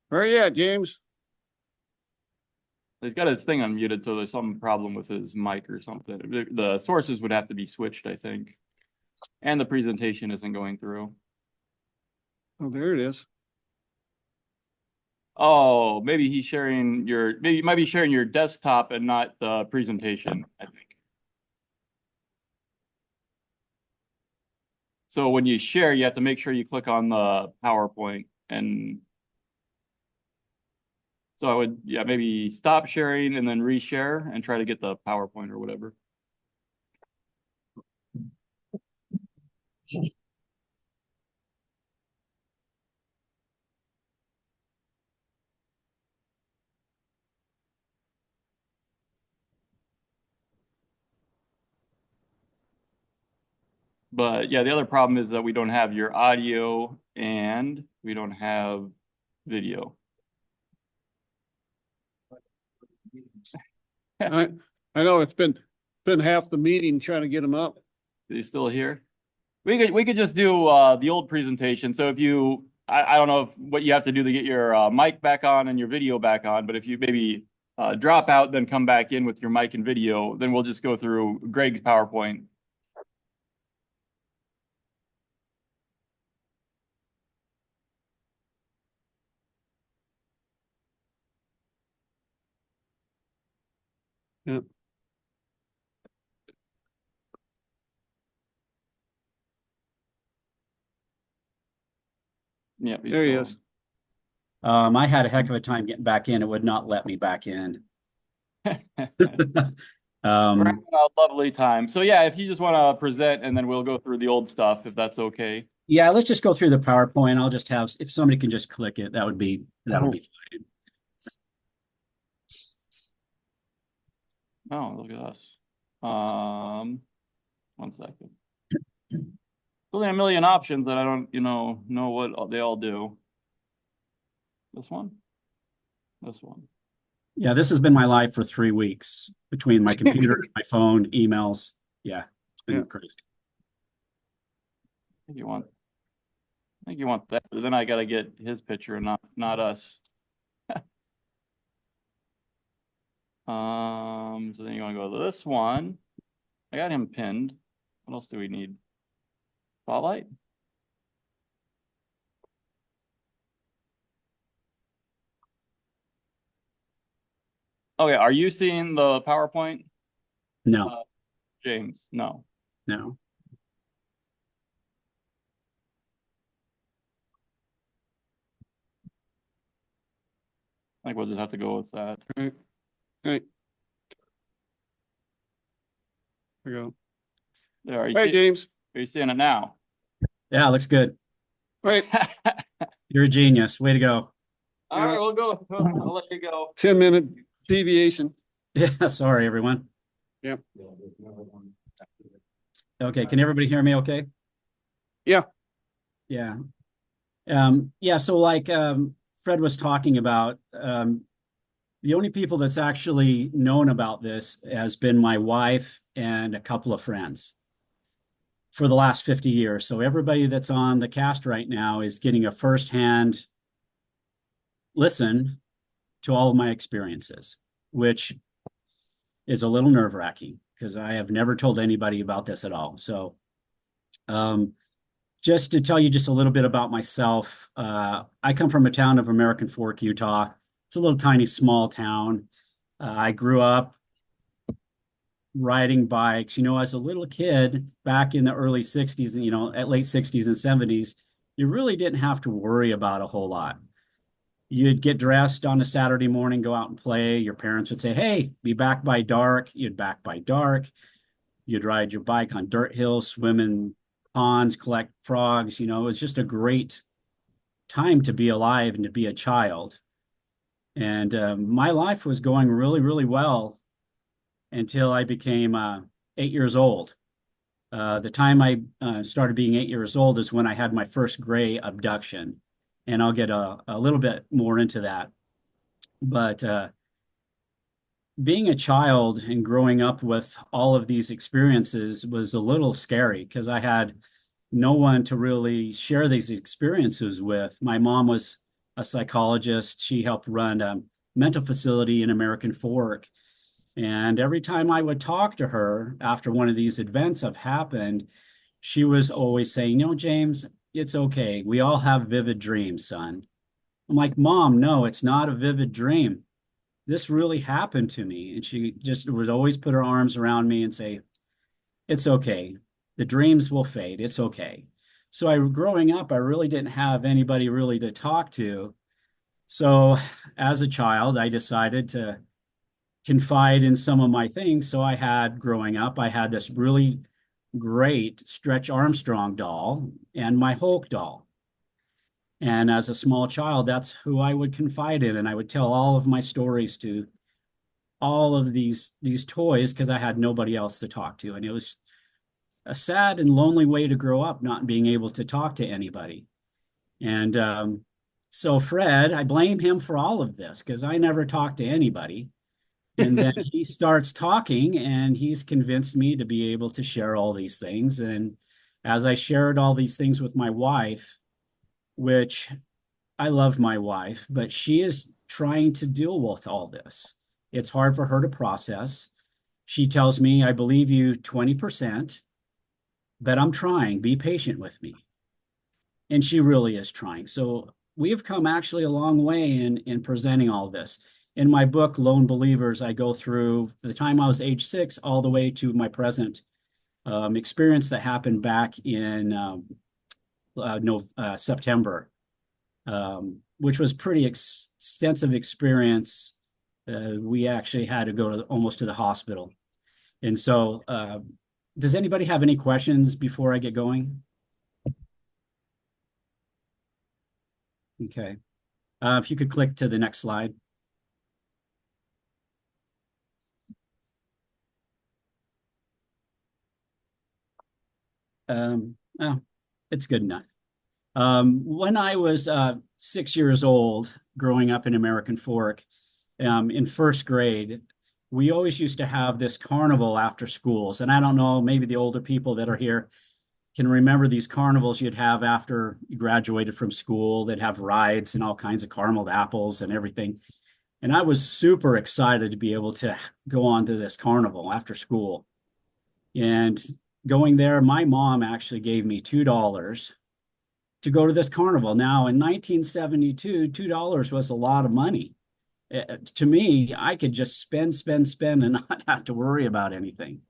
Where are you at, James? He's got his thing unmuted, so there's some problem with his mic or something. The sources would have to be switched, I think. And the presentation isn't going through. Oh, there it is. Oh, maybe he's sharing maybe you might be sharing your desktop and not the presentation, I think. So when you share, you have to make sure you click on the PowerPoint and so I would, yeah, maybe stop sharing and then reshare and try to get the PowerPoint or whatever. But yeah, the other problem is that we don't have your audio and we don't have video. I know it's been half the meeting trying to get him up. Is he still here? We could just do the old presentation. So if I don't know what you have to do to get your mic back on and your video back on, but if you maybe drop out, then come back in with your mic and video. Then we'll just go through Greg's PowerPoint. Yep. Yeah, There he is. I had a heck of a time getting back in. It would not let me back in. We're having a lovely time. So yeah, if you just want to present, and then we'll go through the old stuff, if that's okay. Yeah, let's just go through the PowerPoint. I'll just have, if somebody can just click it, that'll be fine. Oh, look at us. 1 second. There's only a million options that I don't, know what they all do. This one? This one. Yeah, this has been my life for 3 weeks between my computer, my phone, emails. Yeah, it's been crazy. I think you want that, but then I gotta get his picture and not us. So then you want to go to this one. I got him pinned. What else do we need? Spotlight? Okay, are you seeing the PowerPoint? No. James, no. No. I think we'll just have to go with that. Right. Right. There we go. There, are you Hey, James. Are you seeing it now? Yeah, looks good. Right. You're a genius. Way to go. All right, we'll go. I'll let you go. 10-minute deviation. Yeah, sorry, everyone. Yep. Okay, can everybody hear me okay? Yeah. Yeah. So like Fred was talking about, the only people that's actually known about this has been my wife and a couple of friends for the last 50 years. So everybody that's on the cast right now is getting a firsthand listen to all of my experiences, which is a little nerve-wracking because I have never told anybody about this at all. So just to tell you just a little bit about myself, I come from a town of American Fork, Utah. It's a little tiny, small town. I grew up riding bikes. As a little kid back in the early 60s, at late 60s and 70s, you really didn't have to worry about a whole lot. You'd get dressed on a Saturday morning, go out and play. Your parents would say, hey, be back by dark. You'd back by dark. You'd ride your bike on dirt hills, swim in ponds, collect frogs. It was just a great time to be alive and to be a child. And my life was going really, really well until I became 8 years old. The time I started being 8 years old is when I had my first gray abduction. And I'll get a little bit more into that. But being a child and growing up with all of these experiences was a little scary because I had no one to really share these experiences with. My mom was a psychologist. She helped run a mental facility in American Fork. And every time I would talk to her after one of these events have happened, she was always saying, James, it's okay. We all have vivid dreams, son. I'm like, Mom, no, it's not a vivid dream. This really happened to me. And she just would always put her arms around me and say, it's okay. The dreams will fade. It's okay. So growing up, I really didn't have anybody really to talk to. So as a child, I decided to confide in some of my things. So growing up, I had this really great Stretch Armstrong doll and my Hulk doll. And as a small child, that's who I would confide in. And I would tell all of my stories to all of these toys because I had nobody else to talk to. And it was a sad and lonely way to grow up, not being able to talk to anybody. And so Fred, I blame him for all of this because I never talked to anybody. And then he starts talking and he's convinced me to be able to share all these things. And as I shared all these things with my wife, which I love my wife, but she is trying to deal with all this. It's hard for her to process. She tells me, I believe you 20%, but I'm trying. Be patient with me. And she really is trying. So we have come actually a long way in presenting all this. In my book, Lone Believers, I go through the time I was age 6 all the way to my present experience that happened back in September, which was pretty extensive experience. We actually had to go almost to the hospital. And so does anybody have any questions before I get going? Okay. If you could click to the next slide. Oh, it's good enough. When I was 6 years old, growing up in American Fork, in first grade, we always used to have this carnival after schools. And I don't know, maybe the older people that are here can remember these carnivals you'd have after you graduated from school. They'd have rides and all kinds of carameled apples and everything. And I was super excited to be able to go on to this carnival after school. And going there, my mom actually gave me $2 to go to this carnival. Now, in 1972, $2 was a lot of money. To me, I could just spend and not have to worry about anything.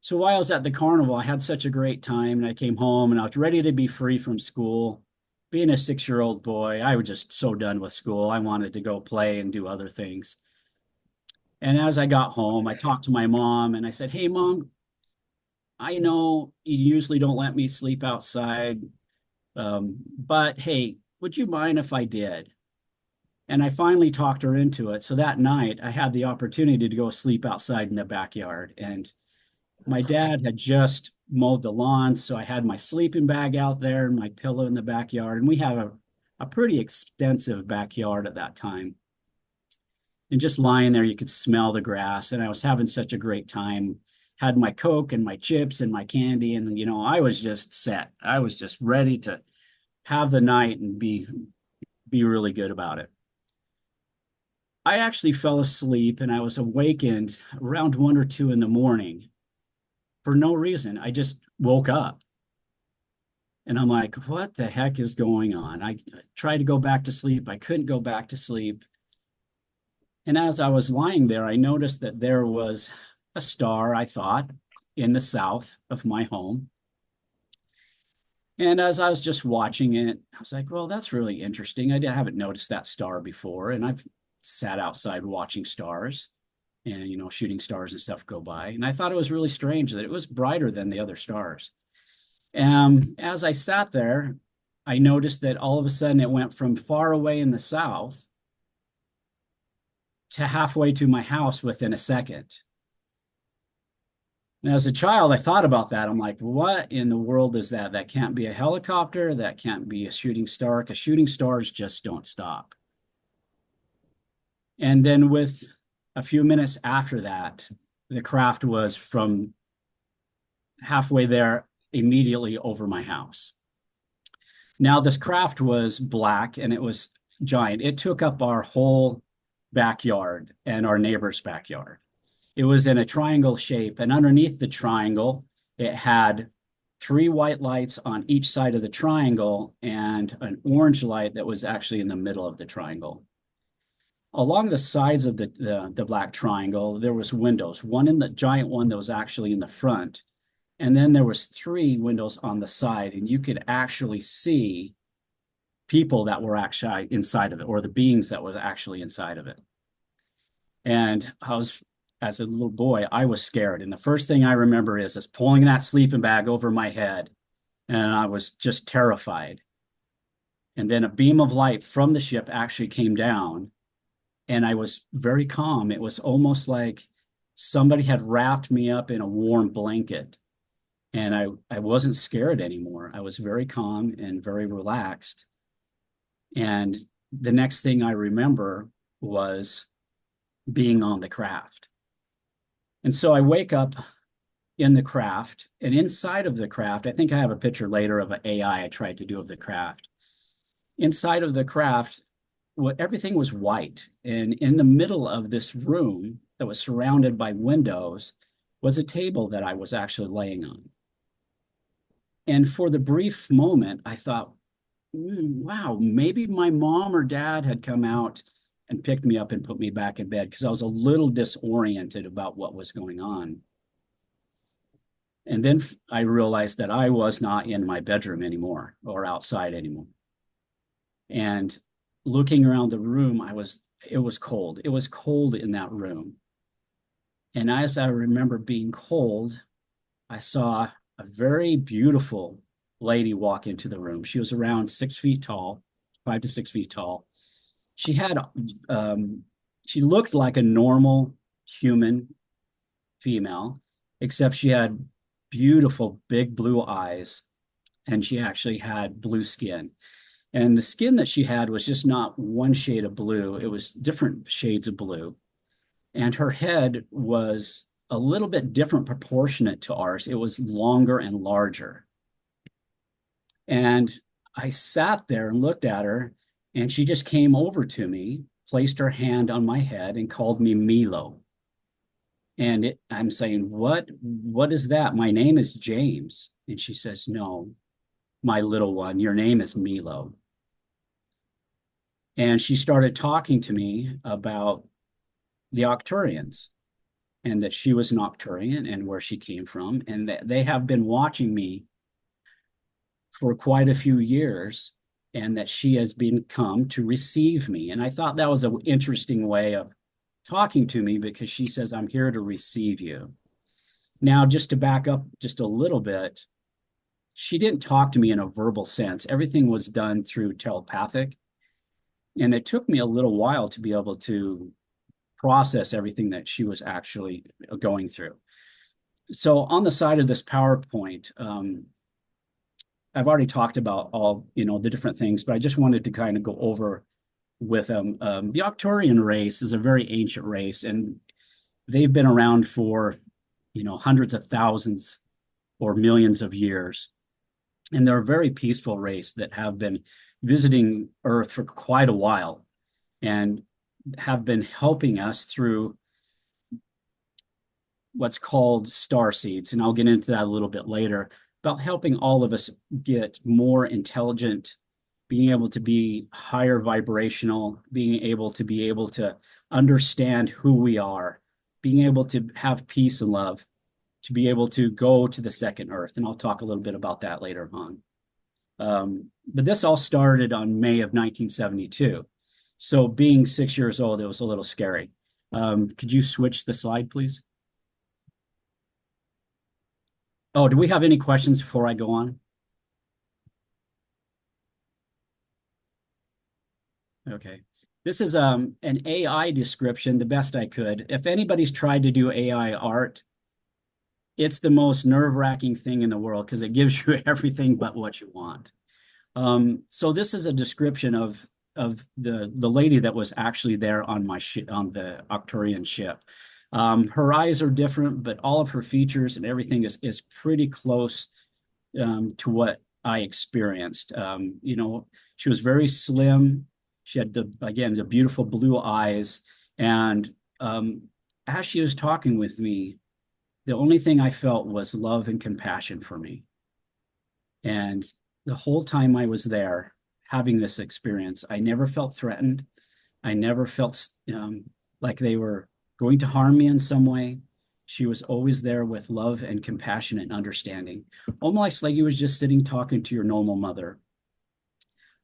So while I was at the carnival, I had such a great time, and I came home and I was ready to be free from school. Being a 6-year-old boy, I was just so done with school. I wanted to go play and do other things. And as I got home, I talked to my mom and I said, "Hey, Mom, I know you usually don't let me sleep outside, but hey, would you mind if I did?" And I finally talked her into it. So that night, I had the opportunity to go sleep outside in the backyard. And my dad had just mowed the lawn, so I had my sleeping bag out there and my pillow in the backyard. And we had a pretty extensive backyard at that time. And just lying there, you could smell the grass. And I was having such a great time. Had my Coke and my chips and my candy. And, you know, I was just set. I was just ready to have the night and be really good about it. I actually fell asleep and I was awakened around 1 or 2 in the morning for no reason. I just woke up and I'm like, what the heck is going on? I tried to go back to sleep. I couldn't go back to sleep. And as I was lying there, I noticed that there was a star, I thought, in the south of my home. And as I was just watching it, I was like, well, that's really interesting. I haven't noticed that star before. And I've sat outside watching stars and, you know, shooting stars and stuff go by. And I thought it was really strange that it was brighter than the other stars. As I sat there, I noticed that all of a sudden it went from far away in the south to halfway to my house within a second. And as a child, I thought about that. I'm like, what in the world is that? That can't be a helicopter. That can't be a shooting star, because shooting stars just don't stop. And then with a few minutes after that, the craft was from halfway there immediately over my house. Now, this craft was black and it was giant. It took up our whole backyard and our neighbor's backyard. It was in a triangle shape, and underneath the triangle, it had 3 white lights on each side of the triangle and an orange light that was actually in the middle of the triangle. Along the sides of the black triangle, there was windows, one in the giant one that was actually in the front. And then there was 3 windows on the side, and you could actually see people that were actually inside of it, or the beings that were actually inside of it. And as a little boy, I was scared. And the first thing I remember is pulling that sleeping bag over my head, and I was just terrified. And then a beam of light from the ship actually came down, and I was very calm. It was almost like somebody had wrapped me up in a warm blanket, and I wasn't scared anymore. I was very calm and very relaxed. And the next thing I remember was being on the craft. And so I wake up in the craft, and inside of the craft, I think I have a picture later of an AI I tried to do of the craft. Inside of the craft, everything was white. And in the middle of this room that was surrounded by windows was a table that I was actually laying on. And for the brief moment, I thought, wow, maybe my mom or dad had come out and picked me up and put me back in bed, because I was a little disoriented about what was going on. And then I realized that I was not in my bedroom anymore or outside anymore. And looking around the room, it was cold. It was cold in that room. And as I remember being cold, I saw a very beautiful lady walk into the room. She was around 6 feet tall, 5 to 6 feet tall. She had, she looked like a normal human female, except she had beautiful big blue eyes, and she actually had blue skin. And the skin that she had was just not one shade of blue, it was different shades of blue. And her head was a little bit different proportionate to ours. It was longer and larger. And I sat there and looked at her, and she just came over to me, placed her hand on my head, and called me Milo. And I'm saying, what is that? My name is James. And she says, no, my little one, your name is Milo. And she started talking to me about the Arcturians, and that she was an Arcturian and where she came from, and that they have been watching me for quite a few years, and that she has come to receive me. And I thought that was an interesting way of talking to me, because she says, I'm here to receive you. Now, just to back up just a little bit, she didn't talk to me in a verbal sense. Everything was done through telepathic. And it took me a little while to be able to process everything that she was actually going through. So on the side of this PowerPoint, I've already talked about all, the different things, but I just wanted to kind of go over with them. The Arcturian race is a very ancient race, and they've been around for, hundreds of thousands or millions of years. And they're a very peaceful race that have been visiting Earth for quite a while, and have been helping us through what's called star seeds. And I'll get into that a little bit later, about helping all of us get more intelligent, being able to be higher vibrational, being able to understand who we are, being able to have peace and love, to be able to go to the second Earth. And I'll talk a little bit about that later on. But this all started on May of 1972. So being 6 years old, it was a little scary. Could you switch the slide, please? Oh, do we have any questions before I go on? Okay. This is an AI description, the best I could. If anybody's tried to do AI art, it's the most nerve-wracking thing in the world, because it gives you everything but what you want. So this is a description of the lady that was actually there on my on the Arcturian ship. Her eyes are different, but all of her features and everything is pretty close to what I experienced. She was very slim. She had the beautiful blue eyes. And as she was talking with me, the only thing I felt was love and compassion for me. And the whole time I was there having this experience, I never felt threatened. I never felt like they were going to harm me in some way. She was always there with love and compassion and understanding, almost like you was just sitting talking to your normal mother.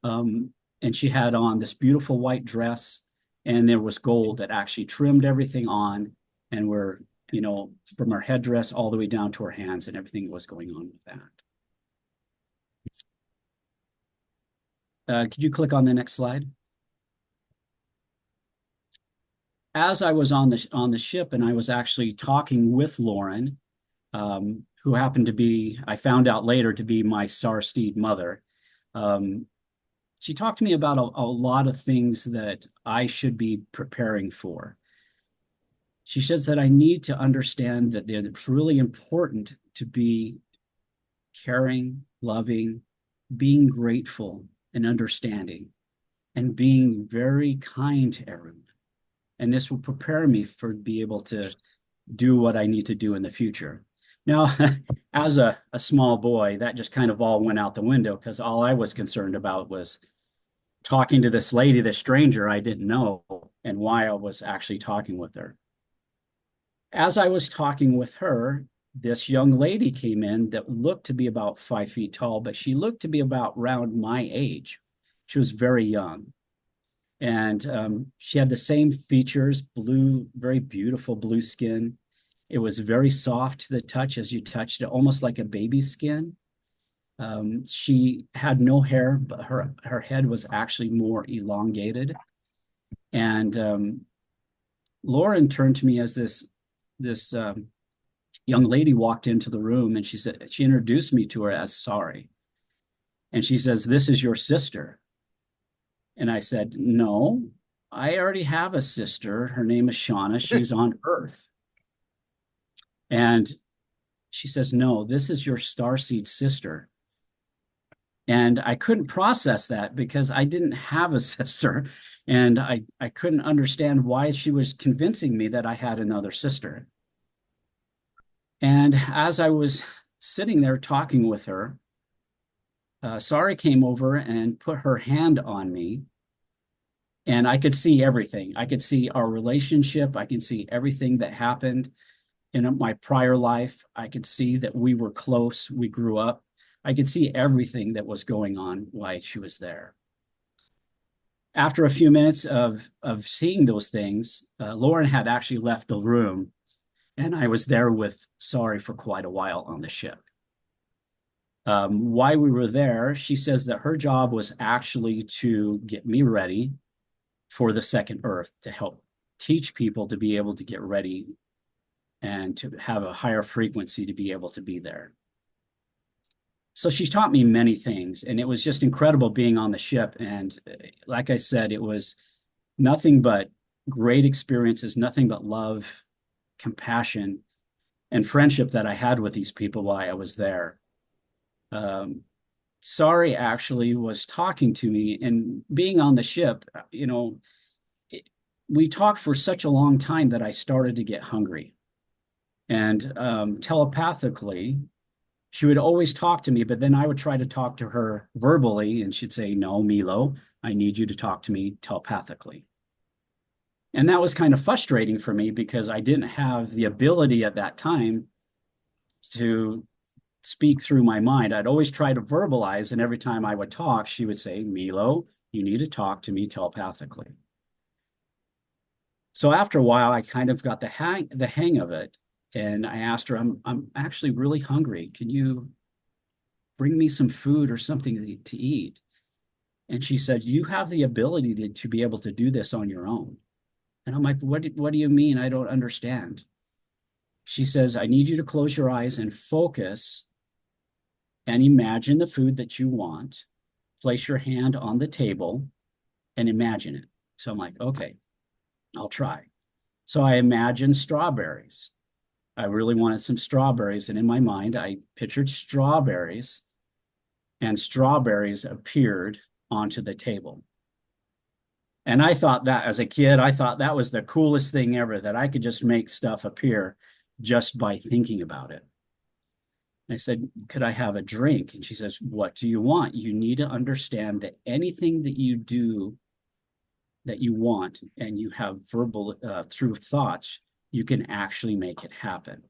And she had on this beautiful white dress, and there was gold that actually trimmed everything on, and were, from her headdress all the way down to her hands, and everything was going on with that. Could you click on the next slide? As I was on the ship, and I was actually talking with Lauren, who happened to be, I found out later, to be my Sarsteed mother. She talked to me about a lot of things that I should be preparing for. She says that I need to understand that it's really important to be caring, loving, being grateful, and understanding. and being very kind to everyone. And this will prepare me for be able to do what I need to do in the future. Now, as a small boy, that just kind of all went out the window because all I was concerned about was talking to this lady, this stranger I didn't know, and why I was actually talking with her. As I was talking with her, this young lady came in that looked to be about 5 feet tall, but she looked to be about around my age. She was very young. And she had the same features, blue, very beautiful blue skin. It was very soft to the touch as you touched it, almost like a baby's skin. She had no hair, but her head was actually more elongated. And Lauren turned to me as this young lady walked into the room, and she introduced me to her as Sorry. And she says, "This is your sister." And I said, "No, I already have a sister. Her name is Shauna. She's on Earth." And she says, "No, this is your starseed sister." And I couldn't process that because I didn't have a sister. And I couldn't understand why she was convincing me that I had another sister. And as I was sitting there talking with her, Sari came over and put her hand on me. And I could see everything. I could see our relationship. I can see everything that happened in my prior life. I could see that we were close. We grew up. I could see everything that was going on while she was there. After a few minutes of seeing those things, Lauren had actually left the room, and I was there with Sari for quite a while on the ship. While we were there, she says that her job was actually to get me ready for the second Earth, to help teach people to be able to get ready and to have a higher frequency to be able to be there. So she taught me many things, and it was just incredible being on the ship. And like I said, it was nothing but great experiences, nothing but love, compassion, and friendship that I had with these people while I was there. Sari actually was talking to me, and being on the ship, we talked for such a long time that I started to get hungry. And telepathically, she would always talk to me, but then I would try to talk to her verbally, and she'd say, "No, Milo, I need you to talk to me telepathically." And that was kind of frustrating for me because I didn't have the ability at that time to speak through my mind. I'd always try to verbalize, and every time I would talk, she would say, "Milo, you need to talk to me telepathically." So after a while, I kind of got the hang of it. And I asked her, I'm actually really hungry. Can you bring me some food or something to eat? And she said, "You have the ability to be able to do this on your own." And I'm like, what do you mean? I don't understand. She says, "I need you to close your eyes and focus and imagine the food that you want. Place your hand on the table and imagine it." So I'm like, okay, I'll try. So I imagined strawberries. I really wanted some strawberries. And in my mind, I pictured strawberries, and strawberries appeared onto the table. And I thought that as a kid, I thought that was the coolest thing ever, that I could just make stuff appear just by thinking about it. And I said, "Could I have a drink?" And she says, "What do you want? You need to understand that anything that you do that you want and you have verbal through thoughts, you can actually make it happen."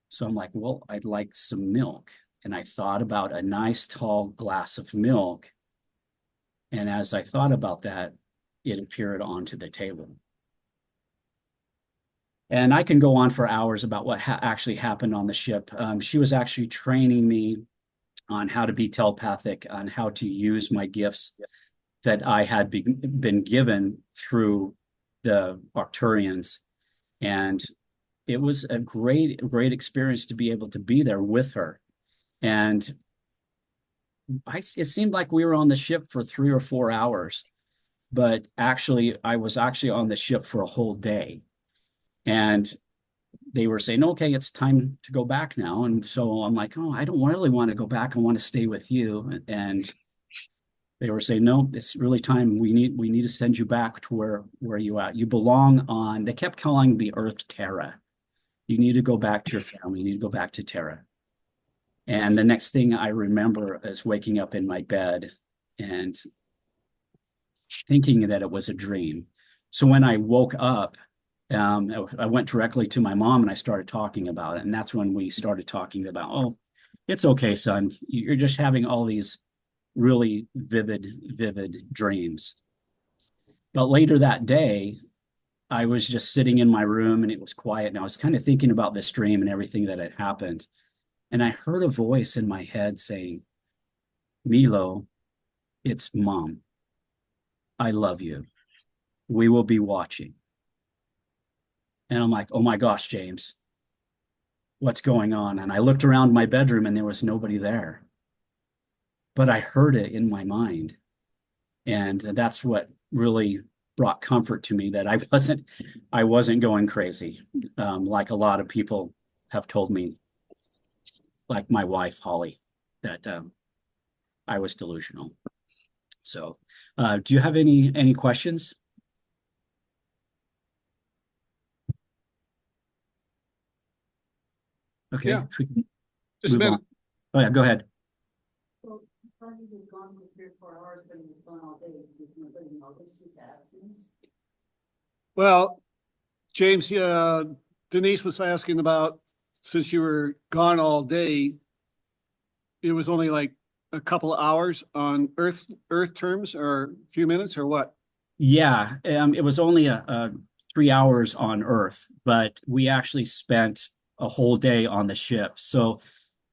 So I'm like, "Well, I'd like some milk." And I thought about a nice tall glass of milk. And as I thought about that, it appeared onto the table. And I can go on for hours about what actually happened on the ship. She was actually training me on how to be telepathic, on how to use my gifts that I had been given through the Arcturians. And it was a great experience to be able to be there with her. And it seemed like we were on the ship for 3 or 4 hours, but actually I was actually on the ship for a whole day. And they were saying, "Okay, it's time to go back now." And so I'm like, "Oh, I don't really want to go back. I want to stay with you." And They were saying, no, it's really time. We need to send you back to where you at. You belong on, they kept calling the earth Terra. You need to go back to your family. You need to go back to Terra. And the next thing I remember is waking up in my bed and thinking that it was a dream. So when I woke up, I went directly to my mom and I started talking about it. And that's when we started talking about, oh, it's okay, son. You're just having all these really vivid dreams. But later that day, I was just sitting in my room and it was quiet. And I was kind of thinking about this dream and everything that had happened. And I heard a voice in my head saying, Milo, it's Mom. I love you. We will be watching. And I'm like, oh my gosh, James, what's going on? And I looked around my bedroom and there was nobody there. But I heard it in my mind. And that's what really brought comfort to me, that I wasn't going crazy, like a lot of people have told me, like my wife, Holly, that I was delusional. So do you have any questions? Okay. Yeah. If we can Just a move on. minute. Oh yeah, go ahead. Well, he was gone for 3 or 4 hours, but he was gone all day. Did nobody notice his absence? Well, James, Denise was asking about, since you were gone all day, it was only like a couple of hours on Earth terms, or a few minutes, or what? Yeah, it was only a 3 hours on Earth, but we actually spent a whole day on the ship. So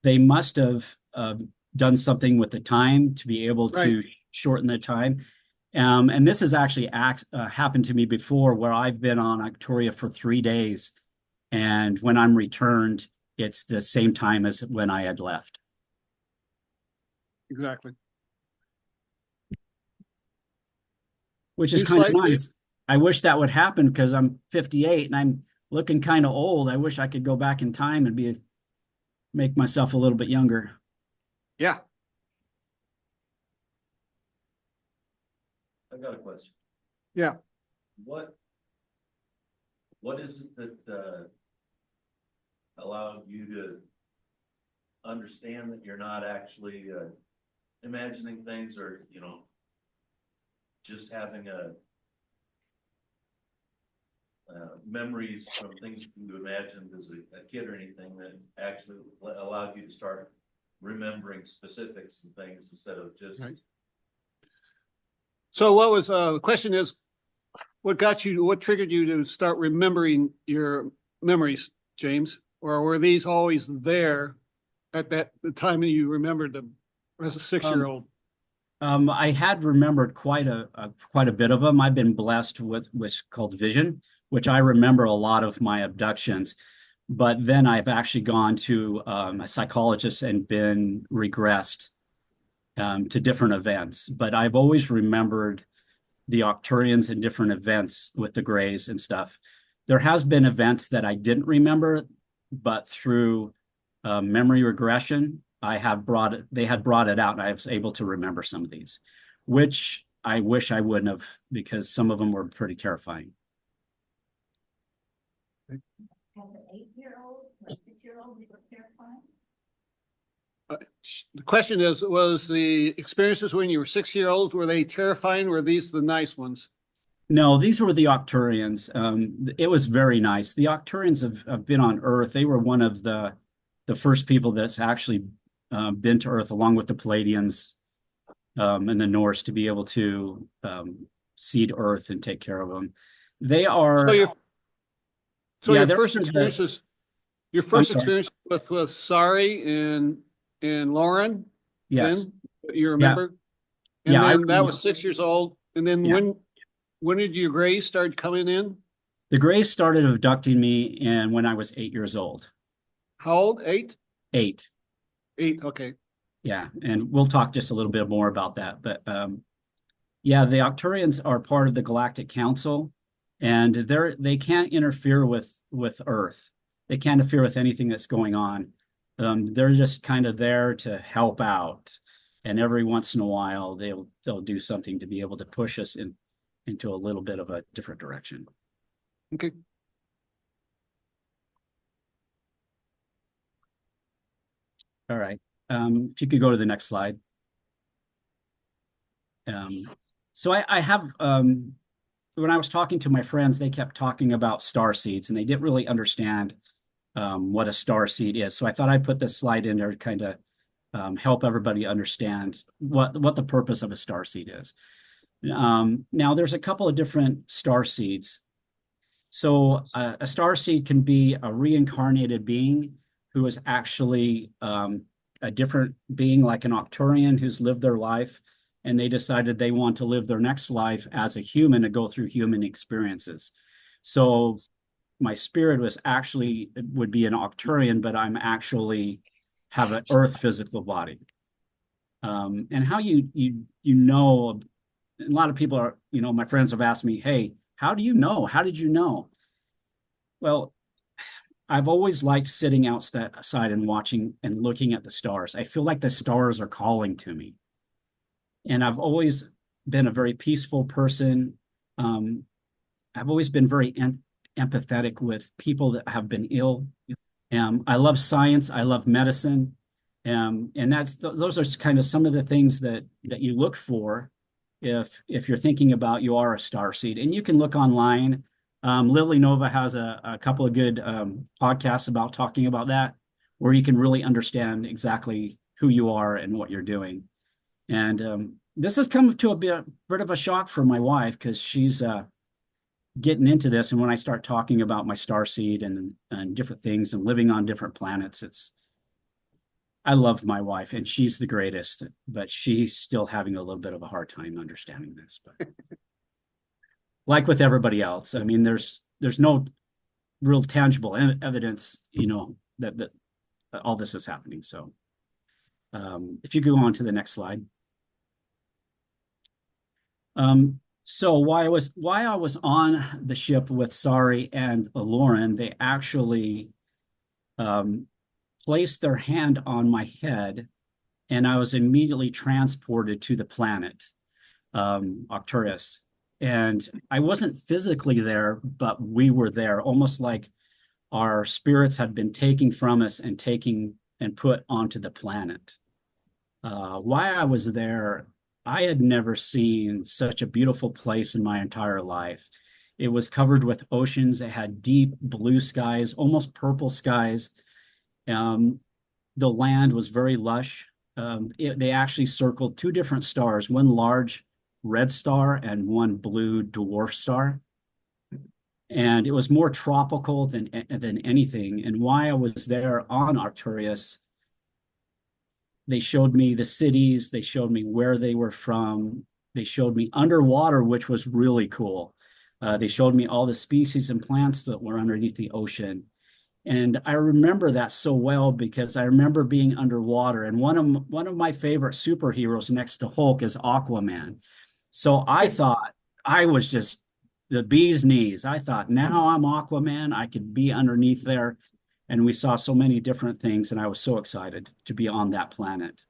they must have done something with the time to be able to shorten the time. And this has actually happened to me before, where I've been on Victoria for 3 days. And when I'm returned, it's the same time as when I had left. Exactly. Which is kind of nice. I wish that would happen because I'm 58 and I'm looking kind of old. I wish I could go back in time and make myself a little bit younger. Yeah. I've got a question. Yeah. What is it that allowed you to understand that you're not actually imagining things, or just having memories from things you imagined as a kid, or anything that actually allowed you to start remembering specifics and things instead of just So what was the question is, what triggered you to start remembering your memories, James? Or were these always there at the time that you remembered them as a 6-year-old? I had remembered quite a bit of them. I've been blessed with what's called vision, which I remember a lot of my abductions. But then I've actually gone to a psychologist and been regressed to different events. But I've always remembered the Arcturians and different events with the Greys and stuff. There has been events that I didn't remember, but through memory regression, they had brought it out, and I was able to remember some of these, which I wish I wouldn't have, because some of them were pretty terrifying. As an 8-year-old, a 6-year-old, they were terrifying? The question is, was the experiences when you were 6-year-old, were they terrifying? Or were these the nice ones? No, these were the Arcturians. It was very nice. The Arcturians have been on Earth. They were one of the first people that's actually been to Earth, along with the Palladians and the Norse, to be able to seed Earth and take care of them. They are. So your first experiences, with Sari and Lauren. Yes. Then, you remember? Yeah. And Yeah, then that was 6 years old. And then when did your Greys start coming in? The Greys started abducting me when I was 8 years old. How old? 8? 8. 8. Okay. Yeah, and we'll talk just a little bit more about that. But yeah, the Arcturians are part of the Galactic Council, and they can't interfere with Earth. They can't interfere with anything that's going on. They're just kind of there to help out. And every once in a while, they'll do something to be able to push us into a little bit of a different direction. Okay. All right. If you could go to the next slide. So I have, when I was talking to my friends, they kept talking about star seeds, and they didn't really understand what a star seed is. So I thought I'd put this slide in there to kind of help everybody understand what the purpose of a star seed is. Now, there's a couple of different star seeds. So a star seed can be a reincarnated being who is actually a different being, like an Octurian who's lived their life, and they decided they want to live their next life as a human and go through human experiences. So my spirit would be an Octurian, but I'm actually have an earth physical body. And how you know, a lot of people are, my friends have asked me, hey, how do you know? How did you know? Well, I've always liked sitting outside and watching and looking at the stars. I feel like the stars are calling to me. And I've always been a very peaceful person. I've always been very empathetic with people that have been ill. I love science. I love medicine. And those are kind of some of the things that you look for if you're thinking about you are a star seed. And you can look online. Lily Nova has a couple of good podcasts about talking about that, where you can really understand exactly who you are and what you're doing. And this has come to a bit of a shock for my wife, because she's getting into this. And when I start talking about my star seed and different things and living on different planets, I love my wife and she's the greatest, but she's still having a little bit of a hard time understanding this. But like with everybody else, I mean, there's no real tangible evidence, that all this is happening. So if you go on to the next slide. So why I was on the ship with Sari and Lauren, they actually placed their hand on my head, and I was immediately transported to the planet Arcturus. And I wasn't physically there, but we were there, almost like our spirits had been taken from us and put onto the planet. Why I was there, I had never seen such a beautiful place in my entire life. It was covered with oceans. It had deep blue skies, almost purple skies. The land was very lush. They actually circled two different stars, one large red star and one blue dwarf star. And it was more tropical than anything. And why I was there on Arcturus, they showed me the cities. They showed me where they were from. They showed me underwater, which was really cool. They showed me all the species and plants that were underneath the ocean. And I remember that so well, because I remember being underwater. And one of my favorite superheroes next to Hulk is Aquaman. So I thought I was just the bee's knees. I thought, now I'm Aquaman. I could be underneath there. And we saw so many different things, and I was so excited to be on that planet.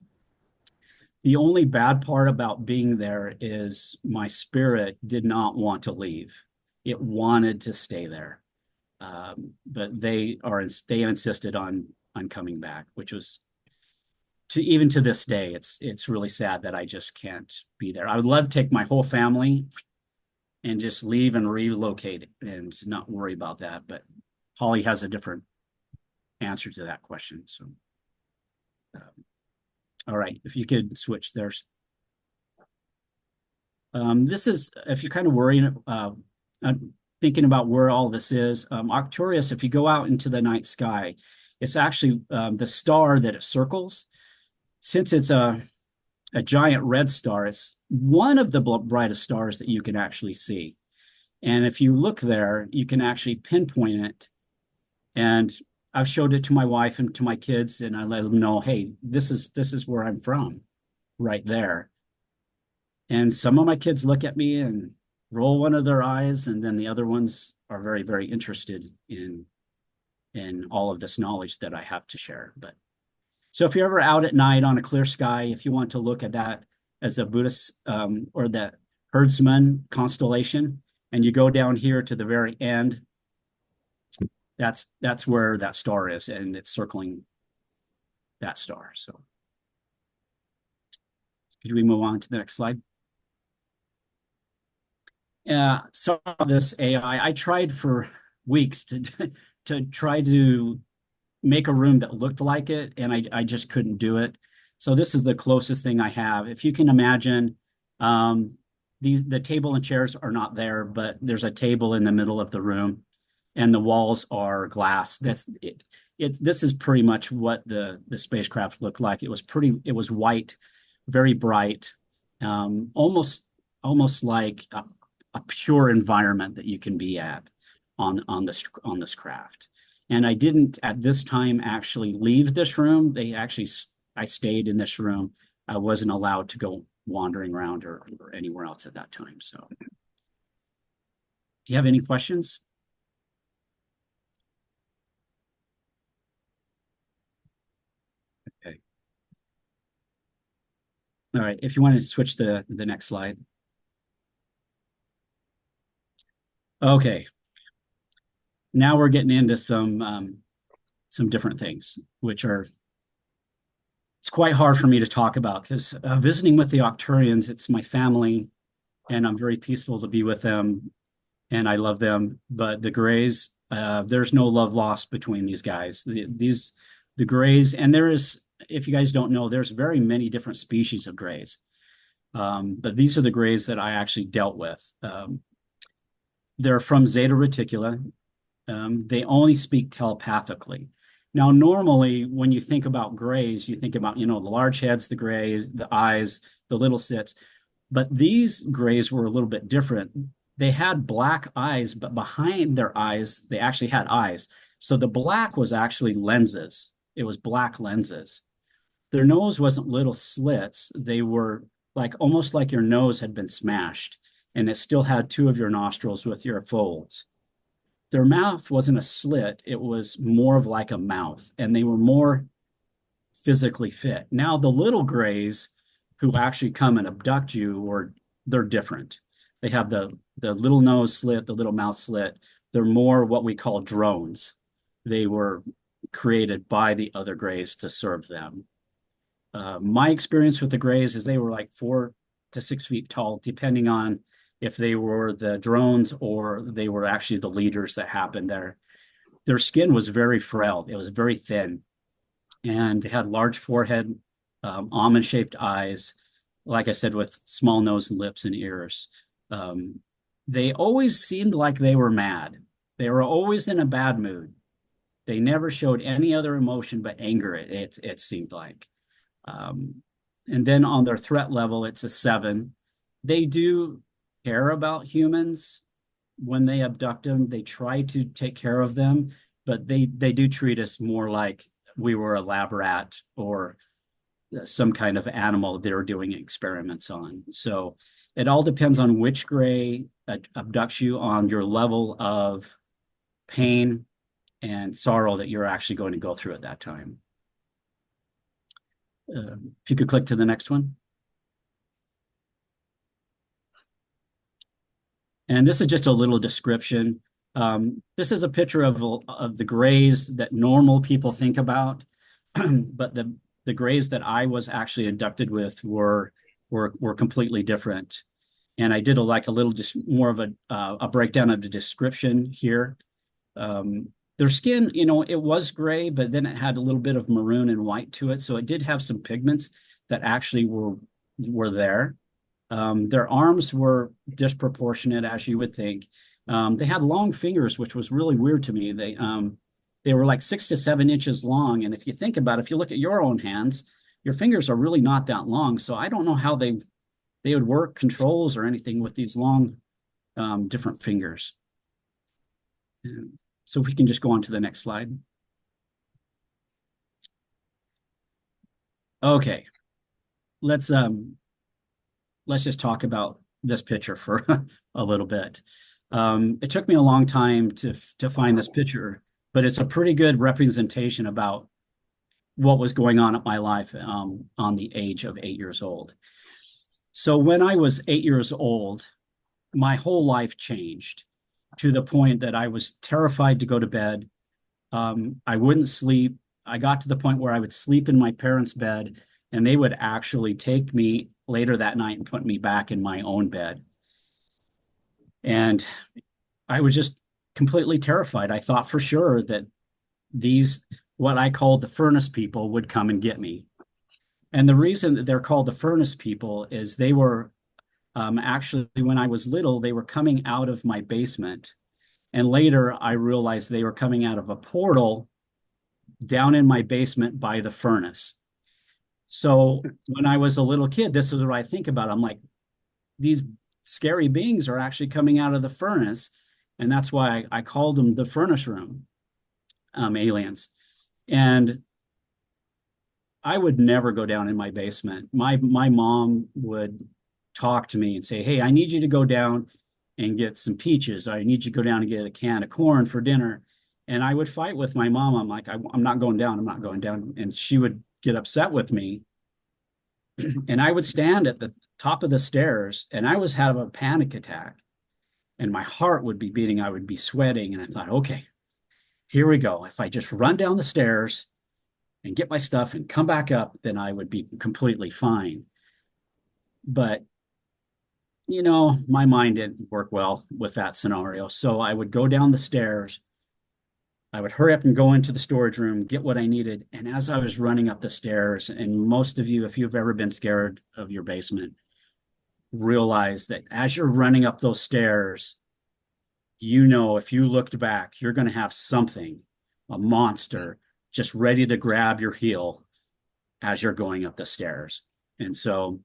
The only bad part about being there is my spirit did not want to leave. It wanted to stay there. But they insisted on coming back, which was even to this day, it's really sad that I just can't be there. I would love to take my whole family and just leave and relocate and not worry about that. But Holly has a different answer to that question. So, all right, if you could switch there. This is, if you're kind of worrying, thinking about where all this is, Arcturus, if you go out into the night sky, it's actually the star that it circles. Since it's a giant red star, it's one of the brightest stars that you can actually see. And if you look there, you can actually pinpoint it. And I've showed it to my wife and to my kids, and I let them know, hey, this is where I'm from, right there. And some of my kids look at me and roll one of their eyes, and then the other ones are very, very interested in all of this knowledge that I have to share. But So if you're ever out at night on a clear sky, if you want to look at that as a Buddhist or the herdsman constellation, and you go down here to the very end, that's where that star is, and it's circling that star. So could we move on to the next slide? So this AI, I tried for weeks to try to make a room that looked like it, and I just couldn't do it. So this is the closest thing I have. If you can imagine, the table and chairs are not there, but there's a table in the middle of the room, and the walls are glass. This is pretty much what the spacecraft looked like. It was white, very bright, almost like a pure environment that you can be at on this craft. And I didn't at this time actually leave this room. I stayed in this room. I wasn't allowed to go wandering around or anywhere else at that time. So do you have any questions? Okay. All right, if you want to switch the next slide. Okay. Now we're getting into some different things, which are, it's quite hard for me to talk about because visiting with the Arcturians, it's my family, and I'm very peaceful to be with them, and I love them. But the Greys, there's no love lost between these guys. The Greys, and there is, if you guys don't know, there's very many different species of Greys. But these are the Greys that I actually dealt with. They're from Zeta Reticula. They only speak telepathically. Now, normally, when you think about Greys, you think about, the large heads, the Greys, the eyes, the little slits. But these Greys were a little bit different. They had black eyes, but behind their eyes, they actually had eyes. So the black was actually lenses. It was black lenses. Their nose wasn't little slits. They were almost like your nose had been smashed, and it still had two of your nostrils with your folds. Their mouth wasn't a slit. It was more of like a mouth, and they were more physically fit. Now, the little Greys who actually come and abduct you, they're different. They have the little nose slit, the little mouth slit. They're more what we call drones. They were created by the other Greys to serve them. My experience with the Greys is they were like 4 to 6 feet tall, depending on if they were the drones or they were actually the leaders that happened there. Their skin was very frail. It was very thin. And they had large forehead, almond-shaped eyes, like I said, with small nose and lips and ears. They always seemed like they were mad. They were always in a bad mood. They never showed any other emotion but anger, it seemed like. And then on their threat level, it's a 7. They do care about humans. When they abduct them, they try to take care of them, but they do treat us more like we were a lab rat or some kind of animal they're doing experiments on. So it all depends on which Grey abducts you, on your level of pain and sorrow that you're actually going to go through at that time. If you could click to the next one. And this is just a little description. This is a picture of the Greys that normal people think about, but the Greys that I was actually abducted with were completely different. And I did a little more of a breakdown of the description here. Their skin, it was gray, but then it had a little bit of maroon and white to it. So it did have some pigments that actually were there. Their arms were disproportionate, as you would think. They had long fingers, which was really weird to me. They were like 6 to 7 inches long. And if you think about it, if you look at your own hands, your fingers are really not that long. So I don't know how they would work controls or anything with these long, different fingers. So if we can just go on to the next slide. Okay, let's just talk about this picture for a little bit. It took me a long time to find this picture, but it's a pretty good representation about what was going on in my life on the age of 8 years old. So when I was 8 years old, my whole life changed to the point that I was terrified to go to bed. I wouldn't sleep. I got to the point where I would sleep in my parents' bed, and they would actually take me later that night and put me back in my own bed. And I was just completely terrified. I thought for sure that these, what I called the furnace people, would come and get me. And the reason that they're called the furnace people is they were actually, when I was little, they were coming out of my basement. And later I realized they were coming out of a portal down in my basement by the furnace. So when I was a little kid, this is what I think about. I'm like, these scary beings are actually coming out of the furnace. And that's why I called them the furnace room aliens. And I would never go down in my basement. My mom would talk to me and say, hey, I need you to go down and get some peaches. I need you to go down and get a can of corn for dinner. And I would fight with my mom. I'm like, I'm not going down. I'm not going down. And she would get upset with me. And I would stand at the top of the stairs and I was having a panic attack. And my heart would be beating. I would be sweating. And I thought, okay, here we go. If I just run down the stairs and get my stuff and come back up, then I would be completely fine. But, you know, my mind didn't work well with that scenario. So I would go down the stairs. I would hurry up and go into the storage room, get what I needed. And as I was running up the stairs, and most of you, if you've ever been scared of your basement, realize that as you're running up those stairs, you know, if you looked back, you're going to have something, a monster, just ready to grab your heel as you're going up the stairs. And so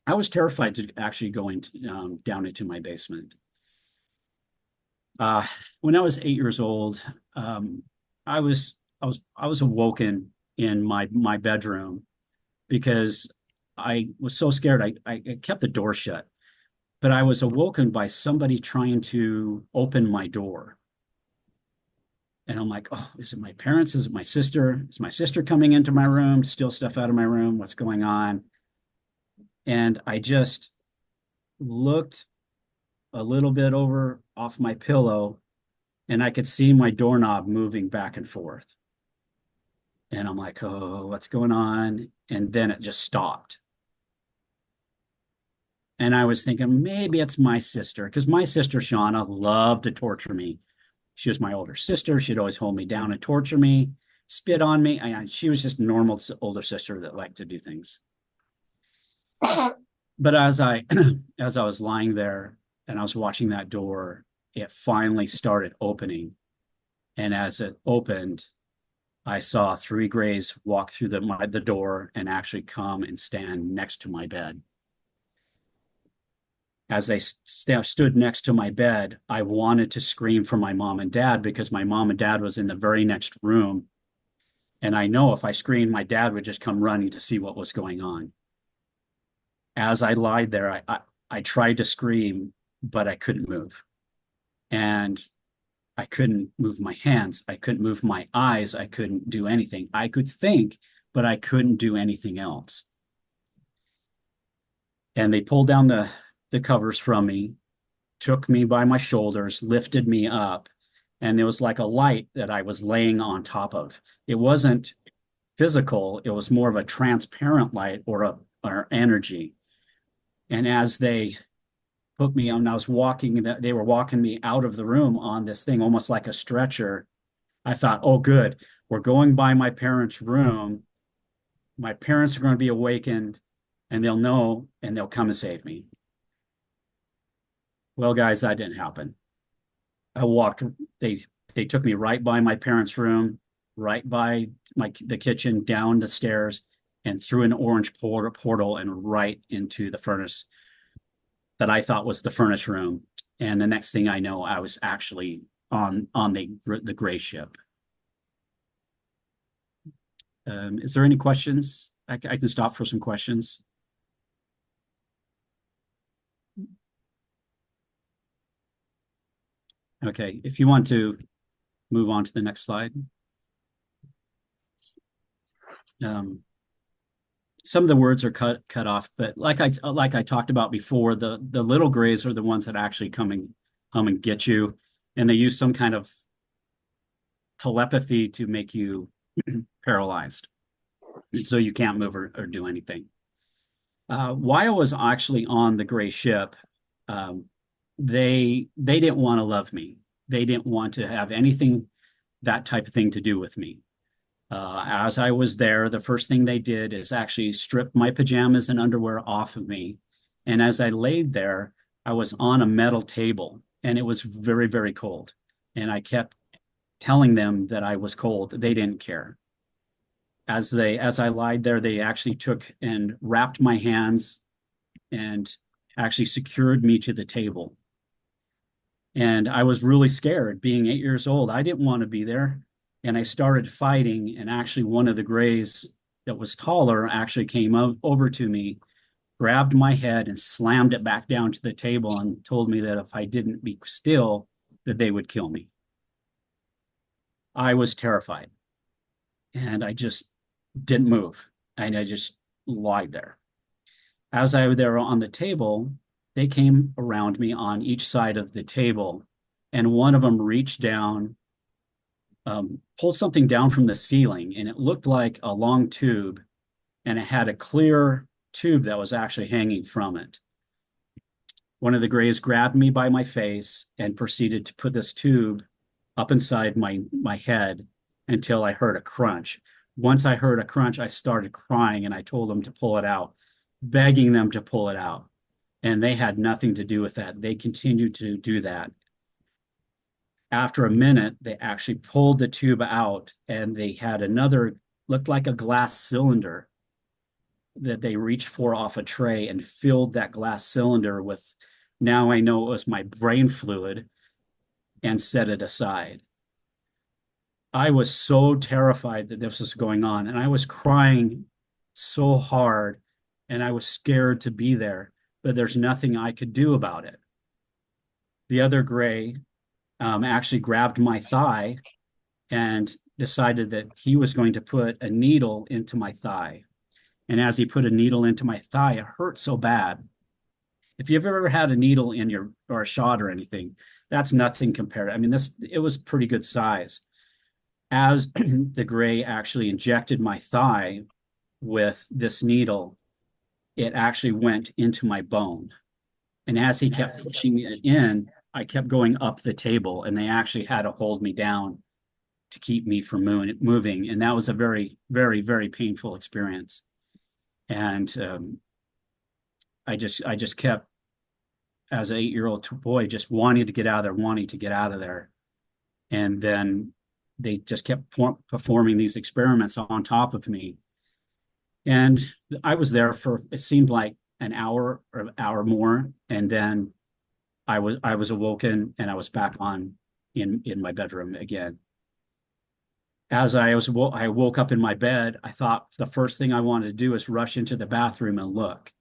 I was terrified to actually go down into my basement. When I was 8 years old, I was awoken in my bedroom because I was so scared. I kept the door shut, but I was awoken by somebody trying to open my door. And I'm like, oh, is it my parents? Is it my sister? Is my sister coming into my room to steal stuff out of my room? What's going on? And I just looked a little bit over off my pillow and I could see my doorknob moving back and forth. And I'm like, oh, what's going on? And then it just stopped. And I was thinking, maybe it's my sister, because my sister, Shauna, loved to torture me. She was my older sister. She'd always hold me down and torture me, spit on me. She was just a normal older sister that liked to do things. But as I was lying there and I was watching that door, it finally started opening. And as it opened, I saw three grays walk through the door and actually come and stand next to my bed. As they stood next to my bed, I wanted to scream for my mom and dad because my mom and dad was in the very next room. And I know if I screamed, my dad would just come running to see what was going on. As I lied there, I tried to scream, but I couldn't move. And I couldn't move my hands. I couldn't move my eyes. I couldn't do anything. I could think, but I couldn't do anything else. And they pulled down the covers from me, took me by my shoulders, lifted me up, and it was like a light that I was laying on top of. It wasn't physical. It was more of a transparent light or energy. And as they put me on, I was walking, they were walking me out of the room on this thing, almost like a stretcher. I thought, oh, good. We're going by my parents' room. My parents are going to be awakened and they'll know and they'll come and save me. Well, guys, that didn't happen. I walked, they took me right by my parents' room, right by the kitchen, down the stairs, and through an orange portal and right into the furnace that I thought was the furnace room. And the next thing I know, I was actually on the gray ship. Is there any questions? I can stop for some questions. Okay, if you want to move on to the next slide. Some of the words are cut off, but like I talked about before, the little grays are the ones that actually come and get you, and they use some kind of telepathy to make you paralyzed, so you can't move or do anything. While I was actually on the gray ship, they didn't want to love me. They didn't want to have anything, that type of thing, to do with me. As I was there, the first thing they did is actually strip my pajamas and underwear off of me. And as I laid there, I was on a metal table, and it was very, very cold. And I kept telling them that I was cold. They didn't care. As I lied there, they actually took and wrapped my hands and actually secured me to the table. And I was really scared, being 8 years old. I didn't want to be there. And I started fighting, and actually one of the grays that was taller actually came over to me, grabbed my head and slammed it back down to the table and told me that if I didn't be still, that they would kill me. I was terrified, and I just didn't move, and I just lied there. As I was there on the table, they came around me on each side of the table, and one of them reached down, pulled something down from the ceiling, and it looked like a long tube, and it had a clear tube that was actually hanging from it. One of the grays grabbed me by my face and proceeded to put this tube up inside my head until I heard a crunch. Once I heard a crunch, I started crying, and I told them to pull it out, begging them to pull it out. And they had nothing to do with that. They continued to do that. After a minute, they actually pulled the tube out, and they had another, looked like a glass cylinder that they reached for off a tray and filled that glass cylinder with, now I know it was my brain fluid, and set it aside. I was so terrified that this was going on, and I was crying so hard, and I was scared to be there, but there's nothing I could do about it. The other gray actually grabbed my thigh and decided that he was going to put a needle into my thigh. And as he put a needle into my thigh, it hurt so bad. If you've ever had a needle in your, or a shot or anything, that's nothing compared. I mean, it was pretty good size. As the gray actually injected my thigh with this needle, it actually went into my bone. And as he kept pushing it in, I kept going up the table, and they actually had to hold me down to keep me from moving. And that was a very, very, very painful experience. And I just kept, as an 8-year-old boy, just wanting to get out of there. And then they just kept performing these experiments on top of me. And I was there for, it seemed like an hour or an hour more. And then I was awoken, and I was back on in my bedroom again. As I woke up in my bed, I thought the first thing I wanted to do is rush into the bathroom and look.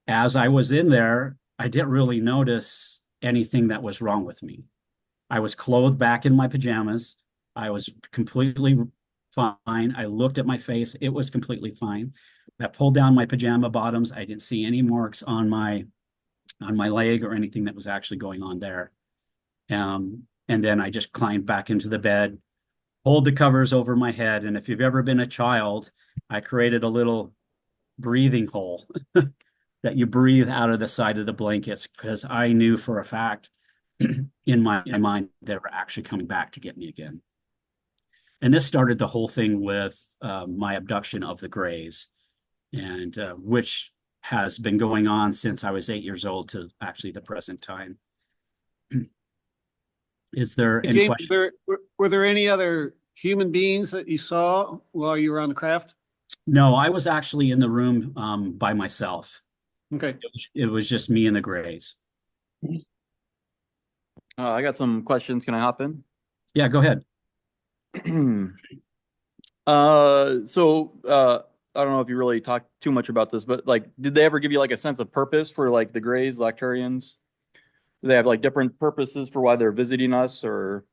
As I was in there, I didn't really notice anything that was wrong with me. I was clothed back in my pajamas. I was completely fine. I looked at my face. It was completely fine. I pulled down my pajama bottoms. I didn't see any marks on my leg or anything that was actually going on there. And then I just climbed back into the bed, pulled the covers over my head. And if you've ever been a child, I created a little breathing hole that you breathe out of the side of the blankets, because I knew for a fact in my mind they were actually coming back to get me again. And this started the whole thing with my abduction of the Greys, and which has been going on since I was 8 years old to actually the present time. Is there any James, question? were there any other human beings that you saw while you were on the craft? No, I was actually in the room by myself. Okay. It was just me and the Greys. I got some questions. Can I hop in? Yeah, go ahead. I don't know if you really talked too much about this, but like, did they ever give you like a sense of purpose for like the Greys, Lactarians? Do they have like different purposes for why they're visiting us or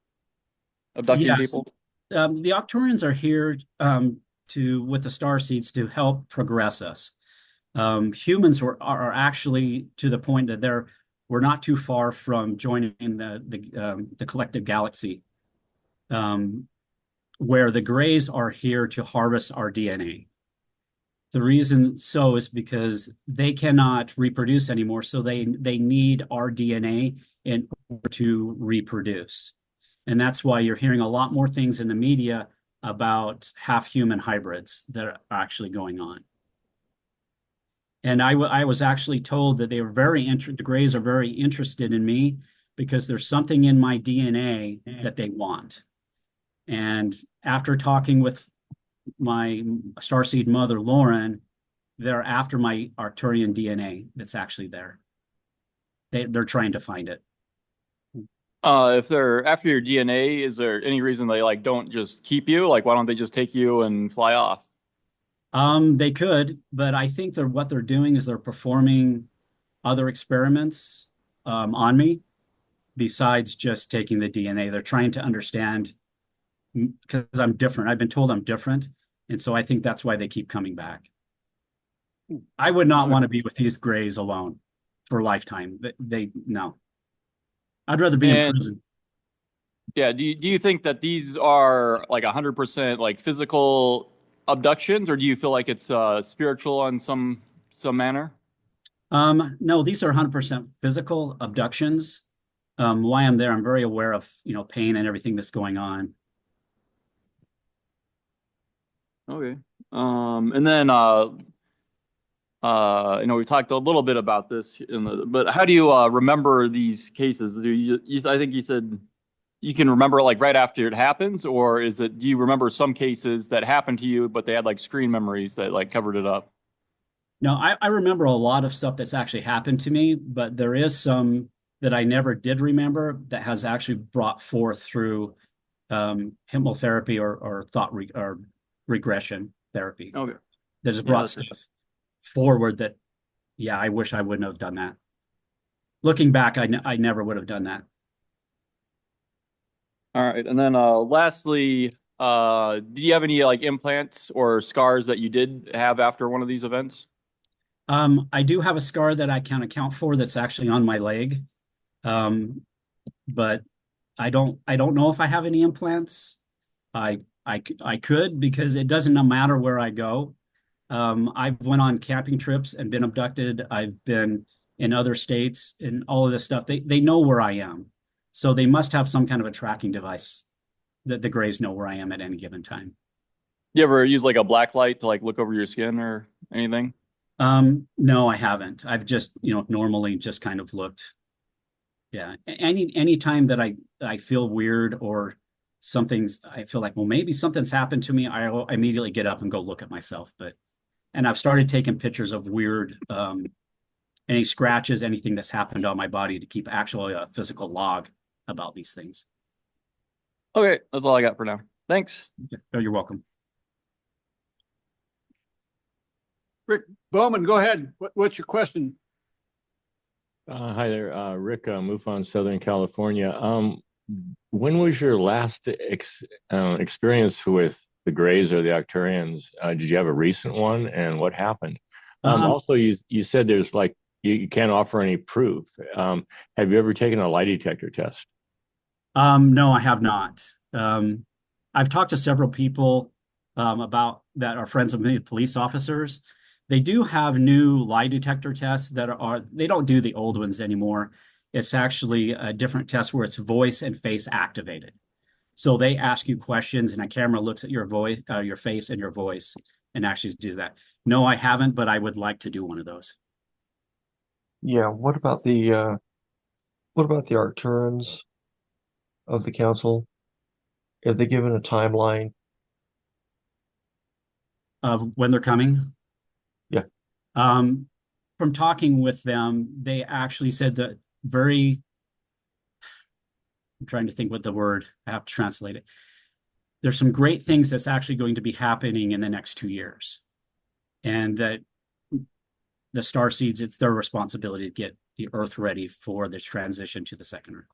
abducting people? The Octorians are here with the star seeds to help progress us. Humans are actually to the point that we're not too far from joining the collective galaxy, where the Greys are here to harvest our DNA. The reason so is because they cannot reproduce anymore, so they need our DNA in order to reproduce. And that's why you're hearing a lot more things in the media about half-human hybrids that are actually going on. And I was actually told that they were the Greys are very interested in me because there's something in my DNA that they want. And after talking with my starseed mother, Lauren, they're after my Arcturian DNA that's actually there. They're trying to find it. If they're after your DNA, is there any reason they like don't just keep you? Like, why don't they just take you and fly off? They could, but I think what they're doing is they're performing other experiments on me besides just taking the DNA. They're trying to understand because I'm different. I've been told I'm different. And so I think that's why they keep coming back. I would not want to be with these Greys alone for a lifetime. No. I'd rather be in prison. Yeah. Do you think that these are like 100% like physical abductions, or do you feel like it's spiritual in some manner? No, these are 100% physical abductions. Why I'm there, I'm very aware of, pain and everything that's going on. Okay. And then we talked a little bit about this but how do you remember these cases? I think you said you can remember like right after it happens, or do you remember some cases that happened to you, but they had like screen memories that like covered it up? No, I remember a lot of stuff that's actually happened to me, but there is some that I never did remember that has actually brought forth through hypnotherapy or thought or regression therapy. Okay. That has brought stuff forward that, I wish I wouldn't have done that. Looking back, I never would have done that. All right. And then lastly, do you have any like implants or scars that you did have after one of these events? I do have a scar that I can account for that's actually on my leg. But I don't know if I have any implants. I could, because it doesn't matter where I go. I've went on camping trips and been abducted. I've been in other states and all of this stuff. They know where I am. So they must have some kind of a tracking device that the Greys know where I am at any given time. You ever use like a black light to like look over your skin or anything? No, I haven't. I've just, normally just kind of looked. Yeah. Any time that I feel weird or I feel like, well, maybe something's happened to me, I immediately get up and go look at myself. And I've started taking pictures of weird, any scratches, anything that's happened on my body to keep actually a physical log about these things. Okay. That's all I got for now. Thanks. Oh, you're welcome. Rick Bowman, go ahead. What's your question? Hi there, Rick, MUFON, Southern California. When was your last experience with the Greys or the Arcturians? Did you have a recent one, and what happened? Also, you said there's like you can't offer any proof. Have you ever taken a lie detector test? No, I have not. I've talked to several people about that are friends of me, police officers. They do have new lie detector tests they don't do the old ones anymore. It's actually a different test where it's voice and face activated. So they ask you questions and a camera looks at your voice, your face and your voice and actually do that. No, I haven't, but I would like to do one of those. Yeah, what about the Arcturians of the council? Have they given a timeline of when they're coming? Yeah. From talking with them, they actually said that I'm trying to think what the word, I have to translate it. There's some great things that's actually going to be happening in the next 2 years. And that the starseeds, it's their responsibility to get the Earth ready for the transition to the second Earth.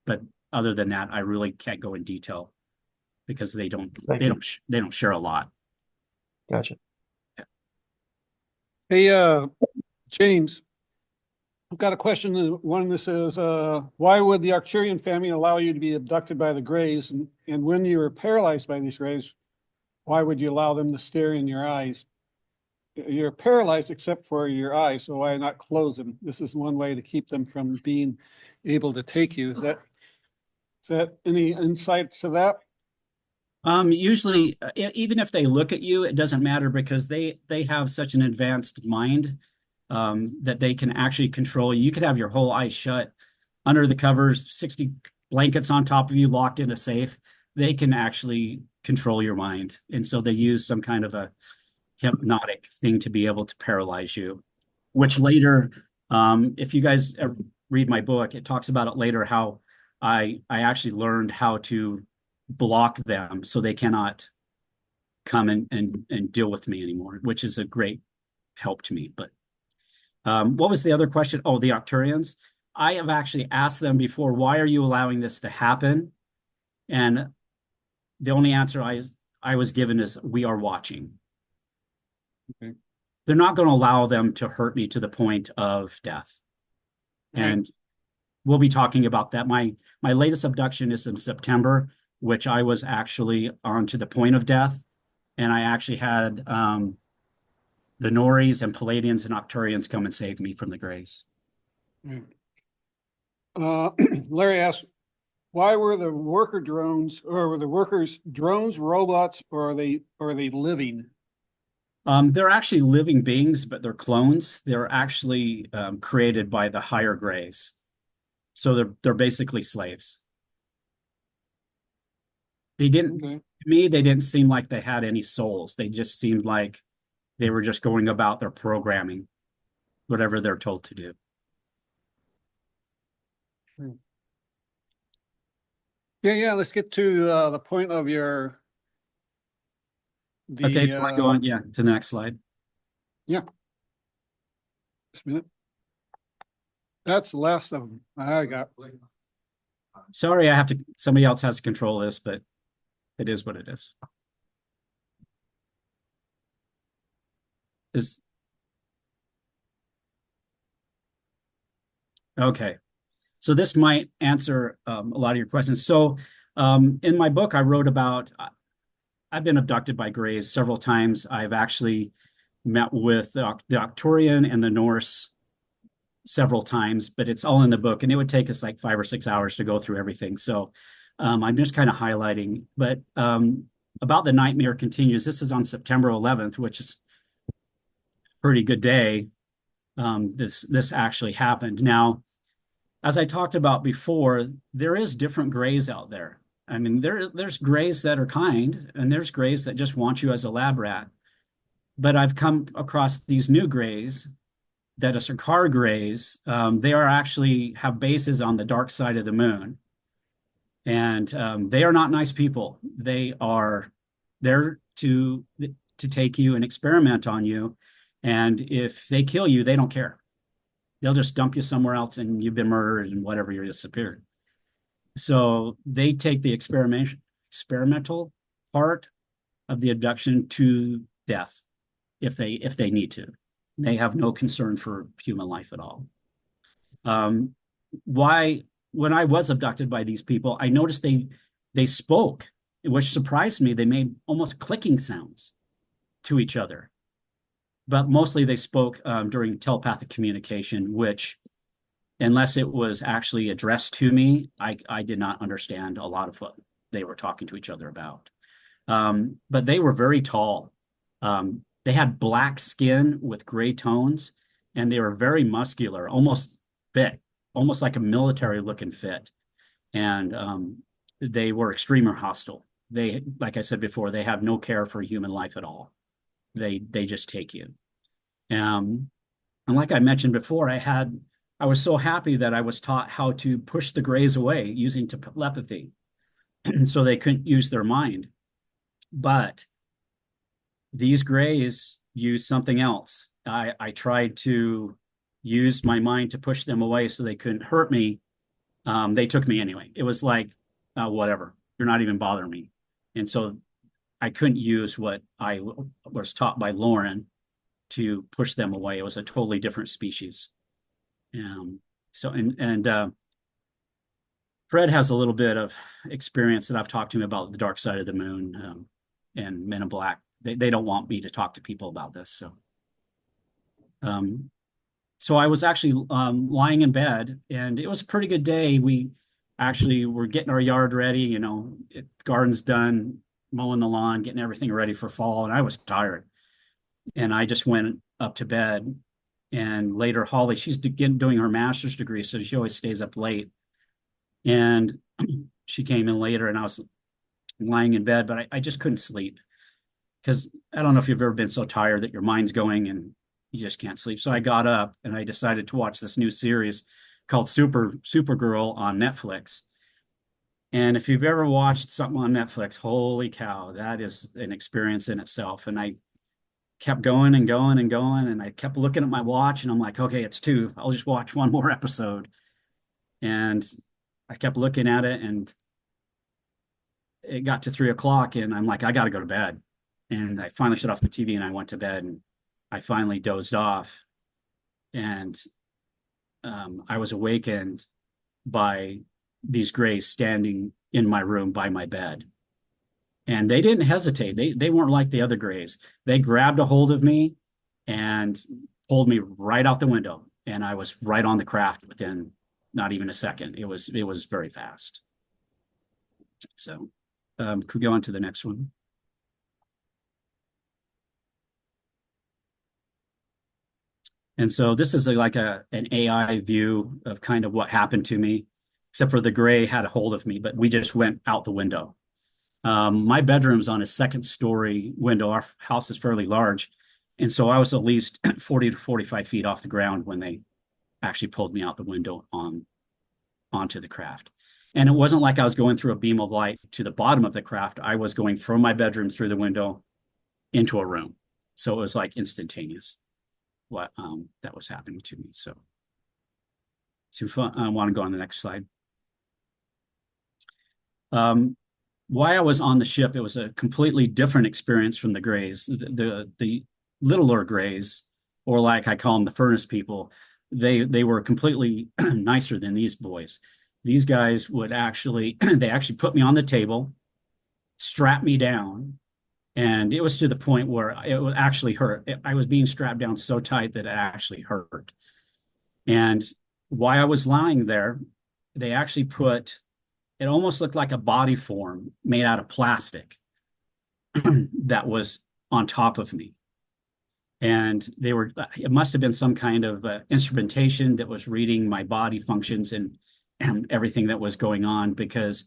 But other than that, I really can't go in detail. because they don't Thank they you. don't they don't share a lot. Gotcha. Hey, James, I've got a question. One that says, why would the Arcturian family allow you to be abducted by the Greys? And when you were paralyzed by these Greys, why would you allow them to stare in your eyes? You're paralyzed except for your eyes, so why not close them? This is one way to keep them from being able to take you. Is that any insight to that? Usually, even if they look at you, it doesn't matter because they have such an advanced mind that they can actually control you. You could have your whole eyes shut under the covers, 60 blankets on top of you, locked in a safe. They can actually control your mind. And so they use some kind of a hypnotic thing to be able to paralyze you, which later, if you guys ever read my book, it talks about it later how I actually learned how to block them so they cannot come and deal with me anymore, which is a great help to me. But what was the other question? Oh, the Arcturians. I have actually asked them before, why are you allowing this to happen? And the only answer I was given is, we are watching. Okay. They're not going to allow them to hurt me to the point of death. And we'll be talking about that. My latest abduction is in September, which I was actually on to the point of death. And I actually had the Noris and Palladians and Arcturians come and save me from the Greys. Larry asked, why were the worker drones, or were the workers drones, robots, or are they living? They're actually living beings, but they're clones. They're actually created by the higher Greys. So they're basically slaves. They didn't, to me, they didn't seem like they had any souls. They just seemed like they were just going about their programming, whatever they're told to do. Yeah. Let's get to the point of your. Okay, do you want to go on? Yeah, to the next slide. Yeah. Just a minute. That's the last of them I got. Sorry, somebody else has to control this, but it is what it is. Okay. So this might answer a lot of your questions. So in my book, I wrote about, I've been abducted by Greys several times. I've actually met with the Arcturian and the Norse several times, but it's all in the book, and it would take us like 5 or 6 hours to go through everything. So I'm just kind of highlighting. But about the nightmare continues. This is on September 11th, which is a pretty good day. This actually happened. Now, as I talked about before, there is different Greys out there. I mean, there's Greys that are kind, and there's Greys that just want you as a lab rat. But I've come across these new Greys that are Sakaar Greys. They are actually have bases on the dark side of the moon. And they are not nice people. They are there to take you and experiment on you. And if they kill you, they don't care. They'll just dump you somewhere else and you've been murdered and whatever, you're disappeared. So they take the experimental part of the abduction to death if they need to. They have no concern for human life at all. When I was abducted by these people, I noticed they spoke, which surprised me. They made almost clicking sounds to each other. But mostly they spoke during telepathic communication, which, unless it was actually addressed to me, I did not understand a lot of what they were talking to each other about. But they were very tall. They had black skin with gray tones, and they were very muscular, almost fit, almost like a military-looking fit. And they were extremely hostile. They, like I said before, they have no care for human life at all. They just take you. And like I mentioned before, I was so happy that I was taught how to push the Greys away using telepathy, so they couldn't use their mind. But these Greys use something else. I tried to use my mind to push them away so they couldn't hurt me. They took me anyway. It was like, whatever, you're not even bothering me. And so I couldn't use what I was taught by Lauren to push them away. It was a totally different species. Fred has a little bit of experience that I've talked to him about the dark side of the moon and Men in Black. They don't want me to talk to people about this. So I was actually lying in bed, and it was a pretty good day. We actually were getting our yard ready, you know, garden's done, mowing the lawn, getting everything ready for fall, and I was tired. And I just went up to bed. And later, Holly, she's doing her master's degree, so she always stays up late. And she came in later, and I was lying in bed, but I just couldn't sleep because I don't know if you've ever been so tired that your mind's going and you just can't sleep. So I got up and I decided to watch this new series called Supergirl on Netflix. And if you've ever watched something on Netflix, holy cow, that is an experience in itself. And I kept going and going and going, and I kept looking at my watch, and I'm like, okay, it's 2. I'll just watch one more episode. And I kept looking at it, and it got to 3 o'clock, and I'm like, I got to go to bed. And I finally shut off the TV and I went to bed, and I finally dozed off. And I was awakened by these grays standing in my room by my bed. And they didn't hesitate. They weren't like the other grays. They grabbed a hold of me and pulled me right out the window. And I was right on the craft within not even a second. It was very fast. So could we go on to the next one? And so this is like an AI view of kind of what happened to me, except for the gray had a hold of me, but we just went out the window. My bedroom's on a 2nd story window. Our house is fairly large. And so I was at least 40 to 45 feet off the ground when they actually pulled me out the window onto the craft. And it wasn't like I was going through a beam of light to the bottom of the craft. I was going from my bedroom through the window into a room. So it was like instantaneous what that was happening to me. So I want to go on the next slide. Why I was on the ship, it was a completely different experience from the grays. The littler grays, or like I call them, the furnace people, they were completely nicer than these boys. These guys would actually, they actually put me on the table, strap me down, and it was to the point where it would actually hurt. I was being strapped down so tight that it actually hurt. And while I was lying there, they actually put, it almost looked like a body form made out of plastic that was on top of me. And it must have been some kind of instrumentation that was reading my body functions and everything that was going on, because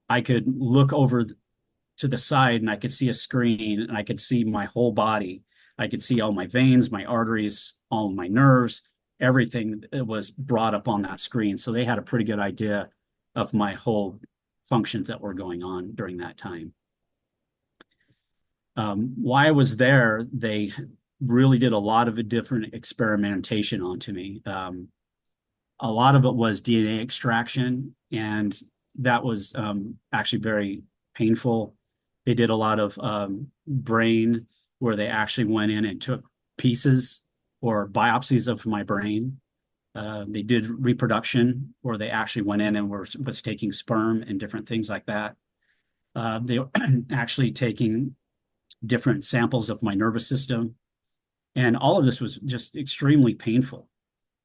I could look over to the side and I could see a screen and I could see my whole body. I could see all my veins, my arteries, all my nerves, everything that was brought up on that screen. So they had a pretty good idea of my whole functions that were going on during that time. While I was there, they really did a lot of different experimentation onto me. A lot of it was DNA extraction, and that was actually very painful. They did a lot of brain, where they actually went in and took pieces or biopsies of my brain. They did reproduction, where they actually went in and was taking sperm and different things like that. They were actually taking different samples of my nervous system. And all of this was just extremely painful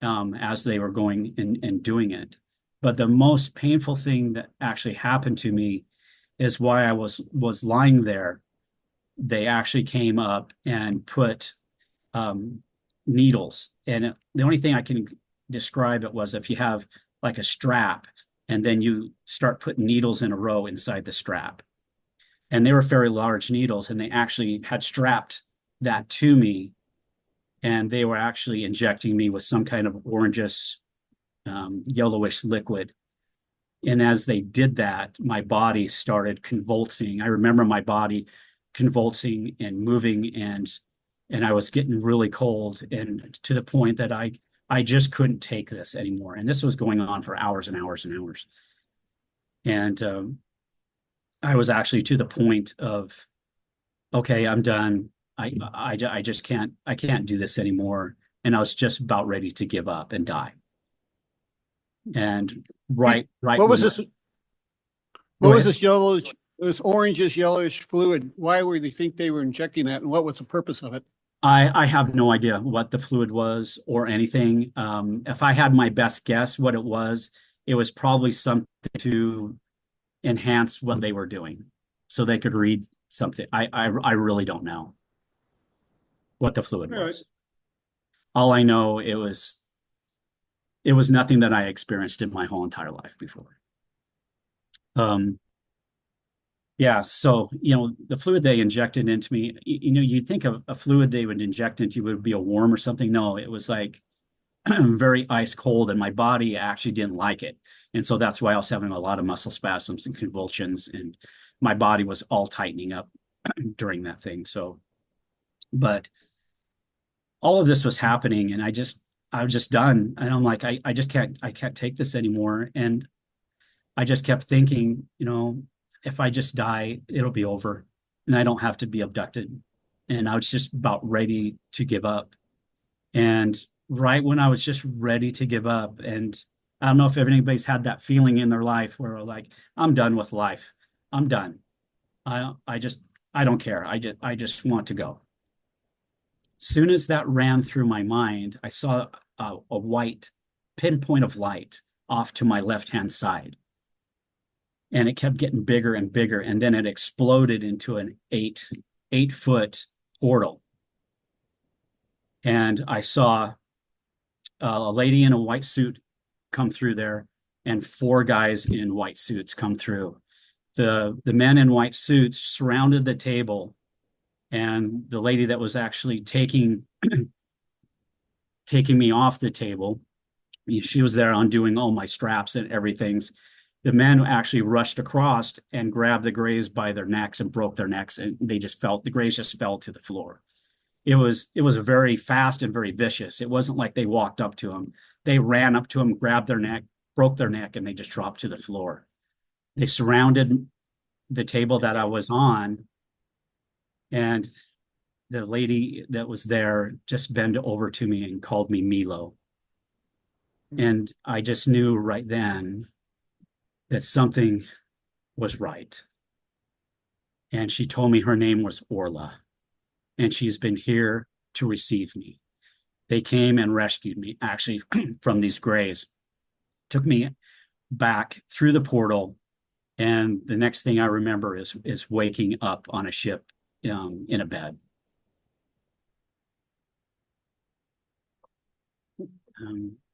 as they were going and doing it. But the most painful thing that actually happened to me is why I was lying there. They actually came up and put needles. And the only thing I can describe it was if you have like a strap and then you start putting needles in a row inside the strap. And they were very large needles, and they actually had strapped that to me. And they were actually injecting me with some kind of orangish, yellowish liquid. And as they did that, my body started convulsing. I remember my body convulsing and moving, and I was getting really cold, and to the point that I just couldn't take this anymore. And this was going on for hours and hours and hours. And I was actually to the point of, okay, I'm done. I just can't do this anymore. And I was just about ready to give up and die. And right What was when this? Go What was ahead. this yellowish, this orangish yellowish fluid? Why were they think they were injecting that, and what was the purpose of it? I have no idea what the fluid was or anything. If I had my best guess what it was probably something to enhance what they were doing, so they could read something. I really don't know what the fluid All right. was. All I know, it was nothing that I experienced in my whole entire life before. Yeah, so the fluid they injected into me, you'd think of a fluid they would inject into you would be a worm or something. No, it was like very ice cold, and my body actually didn't like it. And so that's why I was having a lot of muscle spasms and convulsions, and my body was all tightening up during that thing. So, but all of this was happening, and I was just done. And I'm like, I just can't take this anymore. And I just kept thinking, if I just die, it'll be over and I don't have to be abducted. And I was just about ready to give up. And right when I was just ready to give up, and I don't know if anybody's had that feeling in their life where like, I'm done with life. I'm done. I don't care. I just want to go. Soon as that ran through my mind, I saw a white pinpoint of light off to my left-hand side. And it kept getting bigger and bigger, and then it exploded into an 8-foot portal. And I saw a lady in a white suit come through there, and 4 guys in white suits come through. The men in white suits surrounded the table, and the lady that was actually taking me off the table, she was there undoing all my straps and everything. The men actually rushed across and grabbed the Greys by their necks and broke their necks, and the Greys just fell to the floor. It was very fast and very vicious. It wasn't like they walked up to him. They ran up to him, grabbed their neck, broke their neck, and they just dropped to the floor. They surrounded the table that I was on, and the lady that was there just bent over to me and called me Milo. And I just knew right then that something was right. And she told me her name was Orla, and she's been here to receive me. They came and rescued me, actually, from these Greys, took me back through the portal. And the next thing I remember is waking up on a ship in a bed.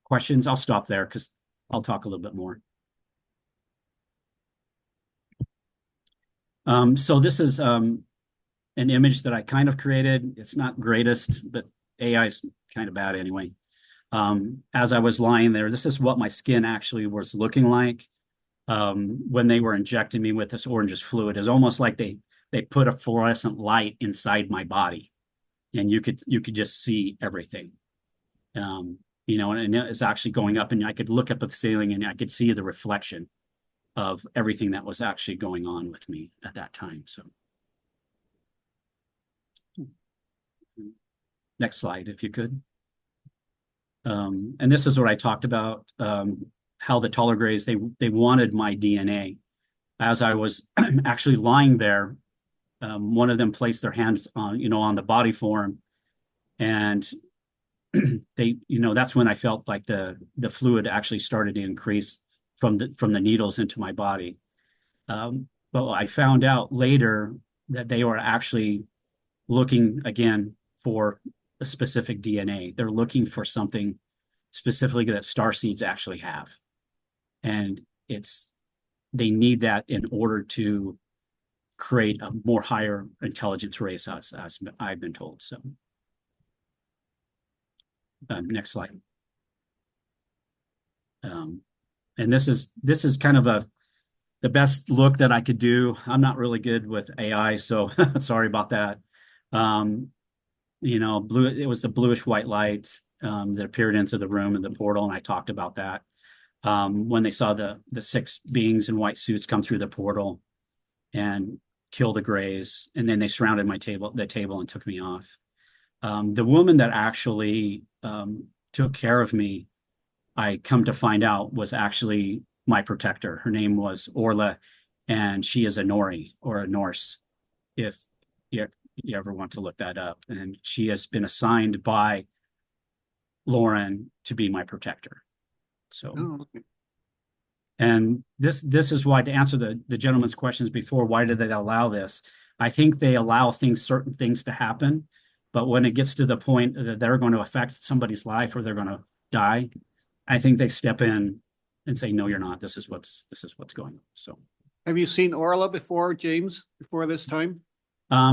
Questions? I'll stop there because I'll talk a little bit more. So this is an image that I kind of created. It's not greatest, but AI is kind of bad anyway. As I was lying there, this is what my skin actually was looking like when they were injecting me with this orangish fluid. It's almost like they put a fluorescent light inside my body, and you could just see everything. And it's actually going up, and I could look up at the ceiling and I could see the reflection of everything that was actually going on with me at that time. So next slide, if you could. And this is what I talked about, how the taller Greys, they wanted my DNA. As I was actually lying there, one of them placed their hands on the body form, and that's when I felt like the fluid actually started to increase from the needles into my body. But I found out later that they were actually looking again for a specific DNA. They're looking for something specifically that starseeds actually have. And they need that in order to create a more higher intelligence race, as I've been told. So next slide. And this is kind of the best look that I could do. I'm not really good with AI, so sorry about that. Blue, it was the bluish white light that appeared into the room in the portal, and I talked about that. When they saw the 6 beings in white suits come through the portal, and kill the Greys. And then they surrounded the table and took me off. The woman that actually took care of me, I come to find out, was actually my protector. Her name was Orla, and she is a Nori, or a Norse, if you ever want to look that up. And she has been assigned by Lauren to be my protector. So, okay. and this is why, to answer the gentleman's questions before, why did they allow this? I think they allow certain things to happen, but when it gets to the point that they're going to affect somebody's life or they're going to die, I think they step in and say, no, you're not. This is what's going on. So, Have you seen Orla before, James, before this time?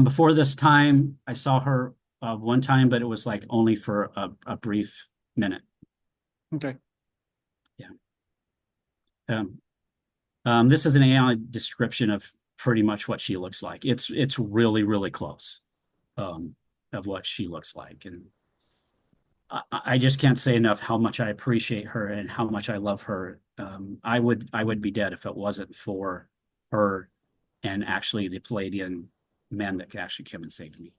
Before this time, I saw her one time, but it was like only for a brief minute. Okay. Yeah. This is an AI description of pretty much what she looks like. It's really, really close of what she looks like. And I just can't say enough how much I appreciate her and how much I love her. I would be dead if it wasn't for her and actually the Palladian men that actually came and saved me.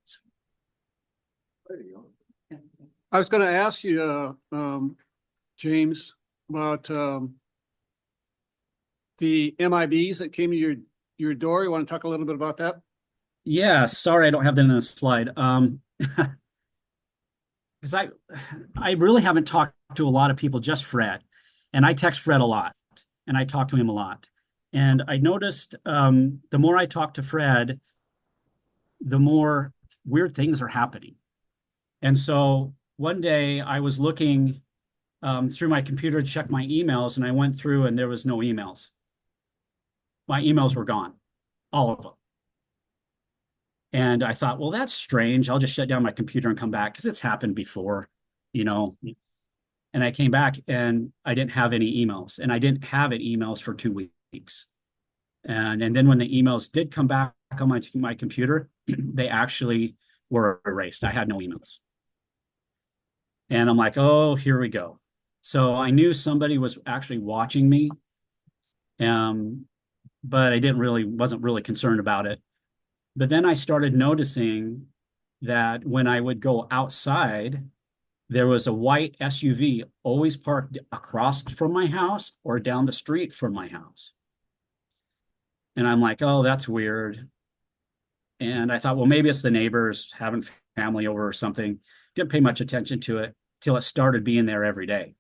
So. I was going to ask you, James, about the MIBs that came to your door. You want to talk a little bit about that? Yeah, sorry, I don't have that in the slide. Because I really haven't talked to a lot of people, just Fred. And I text Fred a lot, and I talk to him a lot. And I noticed the more I talk to Fred, the more weird things are happening. And so one day I was looking through my computer to check my emails, and I went through and there was no emails. My emails were gone, all of them. And I thought, well, that's strange. I'll just shut down my computer and come back, because it's happened before, you know. And I came back and I didn't have any emails, and I didn't have any emails for 2 weeks. And then when the emails did come back on my computer, they actually were erased. I had no emails. And I'm like, oh, here we go. So I knew somebody was actually watching me, but I wasn't really concerned about it. But then I started noticing that when I would go outside, there was a white SUV always parked across from my house or down the street from my house. And I'm like, oh, that's weird. And I thought, well, maybe it's the neighbors having family over or something. Didn't pay much attention to it till it started being there every day.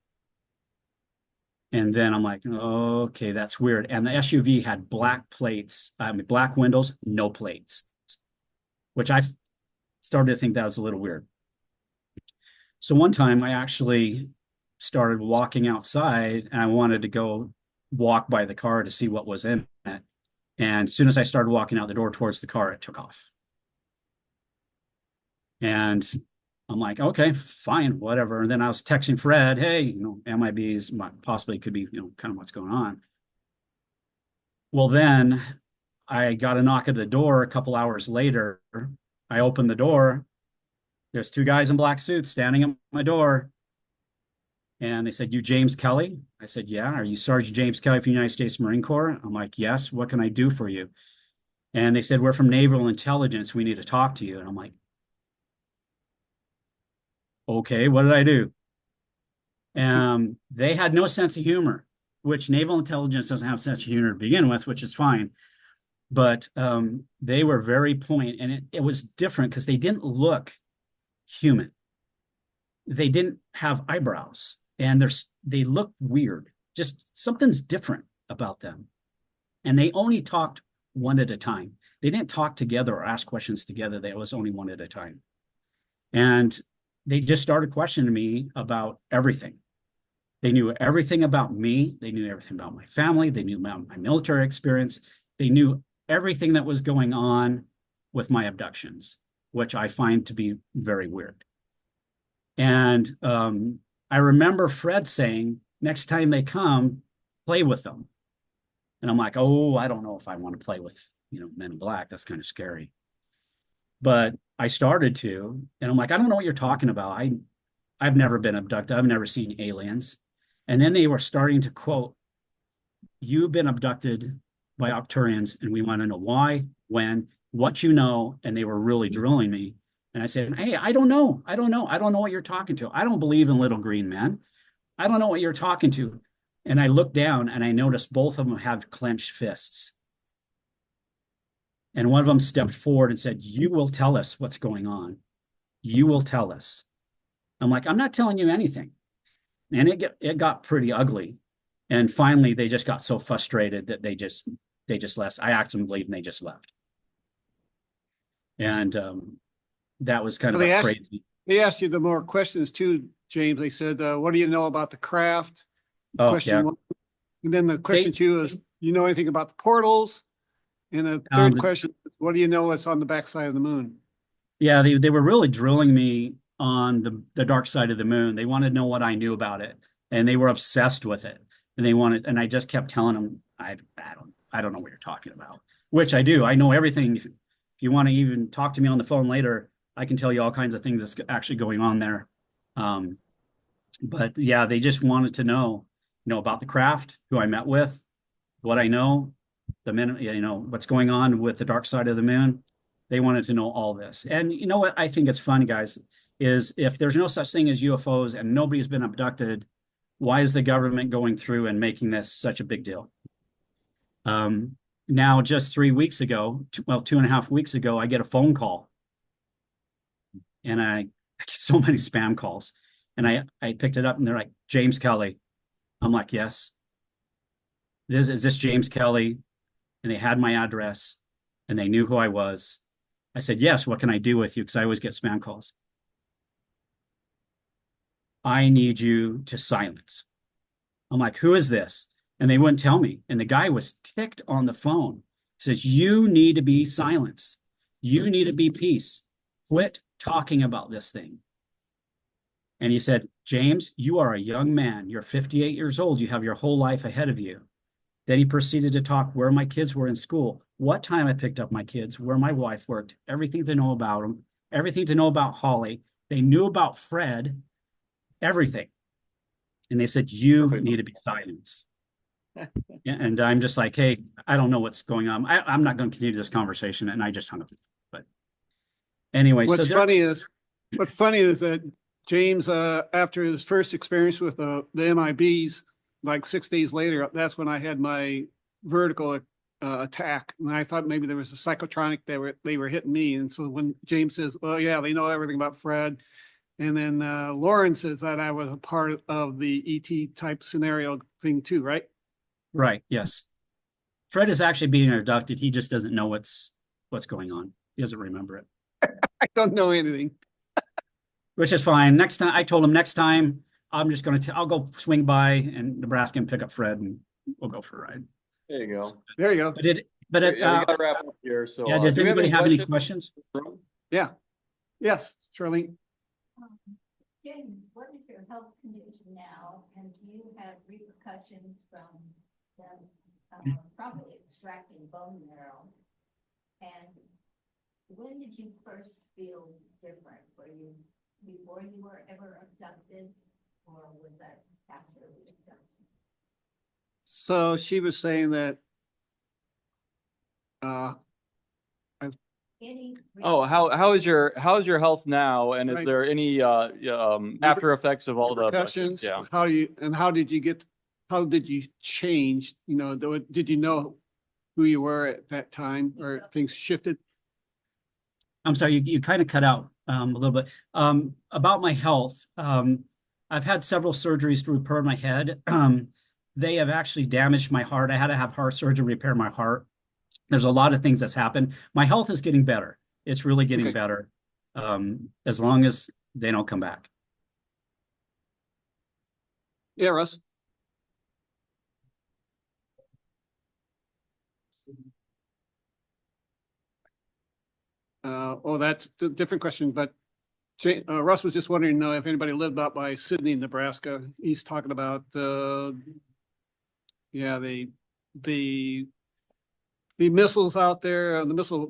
And then I'm like, okay, that's weird. And the SUV had black plates, black windows, no plates, which I started to think that was a little weird. So one time I actually started walking outside, and I wanted to go walk by the car to see what was in it. And as soon as I started walking out the door towards the car, it took off. And I'm like, okay, fine, whatever. And then I was texting Fred, hey, MIBs possibly could be, kind of what's going on. Well, then I got a knock at the door a couple hours later. I opened the door. There's 2 guys in black suits standing at my door. And they said, you James Kelly? I said, yeah. Are you Sergeant James Kelly from the United States Marine Corps? I'm like, yes. What can I do for you? And they said, we're from Naval Intelligence. We need to talk to you. And I'm like, okay, what did I do? They had no sense of humor, which Naval Intelligence doesn't have a sense of humor to begin with, which is fine. But they were very point, and it was different because they didn't look human. They didn't have eyebrows, and they looked weird. Just something's different about them. And they only talked one at a time. They didn't talk together or ask questions together. They was only one at a time. And they just started questioning me about everything. They knew everything about me. They knew everything about my family. They knew about my military experience. They knew everything that was going on with my abductions, which I find to be very weird. And I remember Fred saying, next time they come, play with them. And I'm like, oh, I don't know if I want to play with, men in black. That's kind of scary. But I started to, and I'm like, I don't know what you're talking about. I've never been abducted. I've never seen aliens. And then they were starting to quote, you've been abducted by Arcturians, and we want to know why, when, what you know, and they were really drilling me. And I said, hey, I don't know. I don't know. I don't know what you're talking to. I don't believe in little green men. I don't know what you're talking to. And I looked down and I noticed both of them have clenched fists. And one of them stepped forward and said, you will tell us what's going on. You will tell us. I'm like, I'm not telling you anything. And it got pretty ugly. And finally, they just got so frustrated that they just left. I actually believe and they just left. And that was kind of crazy. They asked you the more questions too, James. They said, what do you know about the craft? Question one. And then the question two is, you know anything about the portals? And the third question, what do you know what's on the backside of the moon? Yeah, they were really drilling me on the dark side of the moon. They wanted to know what I knew about it, and they were obsessed with it. And I just kept telling them, I don't know what you're talking about, which I do. I know everything. If you want to even talk to me on the phone later, I can tell you all kinds of things that's actually going on there. But yeah, they just wanted to know, about the craft, who I met with, what I know, what's going on with the dark side of the moon. They wanted to know all this. And you know what I think is fun, guys, is if there's no such thing as UFOs and nobody's been abducted, why is the government going through and making this such a big deal? Now, just 3 weeks ago, 2.5 weeks ago, I get a phone call. And I get so many spam calls. And I picked it up and they're like, James Kelly. I'm like, yes. Is this James Kelly? And they had my address and they knew who I was. I said, yes, what can I do with you? Because I always get spam calls. I need you to silence. I'm like, who is this? And they wouldn't tell me. And the guy was ticked on the phone. He says, you need to be silenced. You need to be peace. Quit talking about this thing. And he said, James, you are a young man. You're 58 years old. You have your whole life ahead of you. Then he proceeded to talk where my kids were in school, what time I picked up my kids, where my wife worked, everything to know about them, everything to know about Holly. They knew about Fred, everything. And they said, you need to be silenced. And I'm just like, hey, I don't know what's going on. I'm not going to continue this conversation. And I just hung up. But anyway, what's funny is that James, after his first experience with the MIBs, like 6 days later, that's when I had my vertical attack. And I thought maybe there was a psychotronic they were hitting me. And so when James says, well, yeah, they know everything about Fred. And then Lauren says that I was a part of the ET type scenario thing too, right? Right. Yes. Fred is actually being abducted. He just doesn't know what's going on. He doesn't remember it. I don't know anything. Which is fine. Next time, I told him next time, I'm just going to, I'll go swing by in Nebraska and pick up Fred and we'll go for a ride. There you go. So, there you go. But we gotta wrap up here. So yeah, does anybody have any questions? Yeah. Yes, Charlene. James, what is your health condition now, and do you have repercussions from them probably extracting bone marrow? And when did you first feel different? Were you before you were ever abducted, or was that after the abduction? So she was saying that how is your health now, and is Right. there any after effects of all the repercussions? yeah. How did you change? Did you know who you were at that time, or things shifted? I'm sorry, you kind of cut out a little bit. About my health, I've had several surgeries to repair my head. They have actually damaged my heart. I had to have heart surgery to repair my heart. There's a lot of things that's happened. My health is getting better. It's really getting better, as long as they don't come back. Yeah, Russ. That's a different question, but Russ was just wondering if anybody lived out by Sydney, Nebraska. He's talking about the missiles out there. The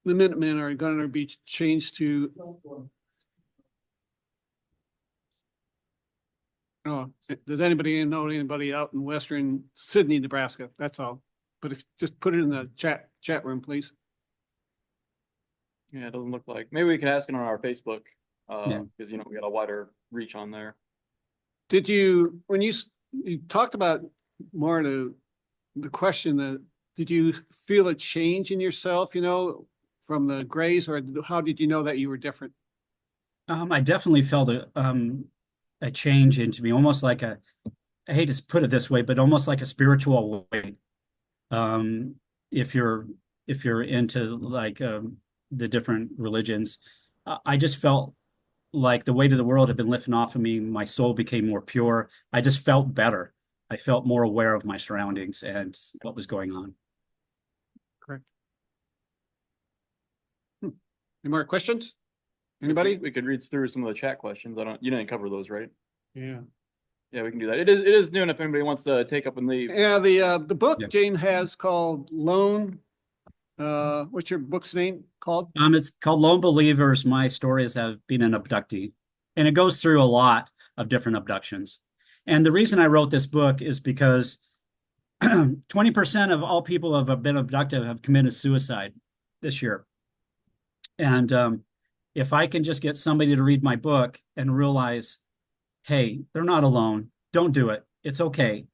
Minutemen are going to be changed to. Oh, does anybody know anybody out in western Sydney, Nebraska? That's all. but if, just put it in the chat room, please. Yeah, it doesn't look like. Maybe we can ask it on our Facebook, Yeah. because you know we got a wider reach on there. Did you, when you talked about more to the question that, did you feel a change in yourself, you know, from the grays, or how did you know that you were different? I definitely felt a change into me, almost like a, I hate to put it this way, but almost like a spiritual way. If you're into like the different religions, I just felt like the weight of the world had been lifted off of me. My soul became more pure. I just felt better. I felt more aware of my surroundings and what was going on. Correct. Any more questions? Anybody? We could read through some of the chat questions. You didn't cover those, right? Yeah. Yeah, we can do that. It is noon if anybody wants to take up and leave. Yeah, the book Yeah. Jane has called Lone. What's your book's name called? It's called Lone Believers, My Stories of Being an Abductee. And it goes through a lot of different abductions. And the reason I wrote this book is because 20% of all people who have been abducted have committed suicide this year. And if I can just get somebody to read my book and realize, hey, they're not alone. Don't do it. It's okay.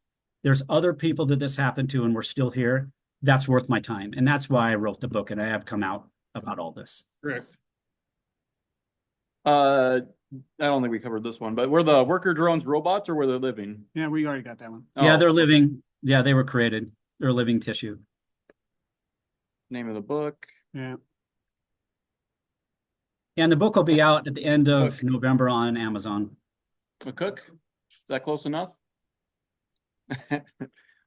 There's other people that this happened to, and we're still here. That's worth my time. And that's why I wrote the book, and I have come out about all this. Correct. I don't think we covered this one, but were the worker drones robots or were they living? Yeah, we already got that one. Yeah, Oh, they're living. Yeah, they were created. They're living tissue. Name of the book. Yeah. And the book will be out at the end of November on Amazon. McCook? Is that close enough?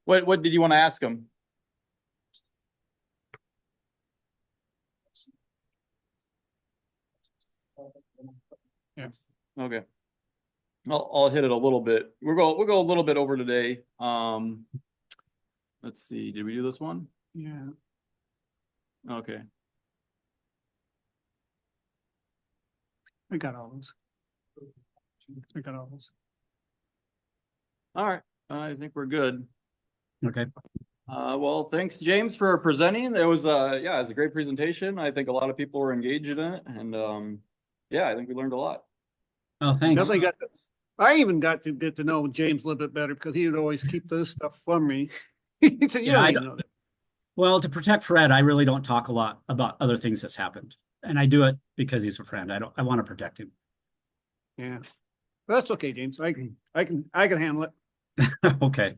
What did you want to ask him? Yeah. Okay. I'll hit it a little bit. We'll go a little bit over today. Let's see. Did we do this one? Yeah. Okay. I got all those. I got all those. All right. I think we're good. Okay. Well, thanks, James, for presenting. It was it was a great presentation. I think a lot of people were engaged in it, and yeah, I think we learned a lot. Oh, thanks. Definitely I even got to get to know James a little bit better because he would always keep this stuff from me. He said, "You don't even know that." Well, to protect Fred, I really don't talk a lot about other things that's happened, and I do it because he's a friend. I want to protect him. Yeah, but that's okay, James. I can handle it. Okay.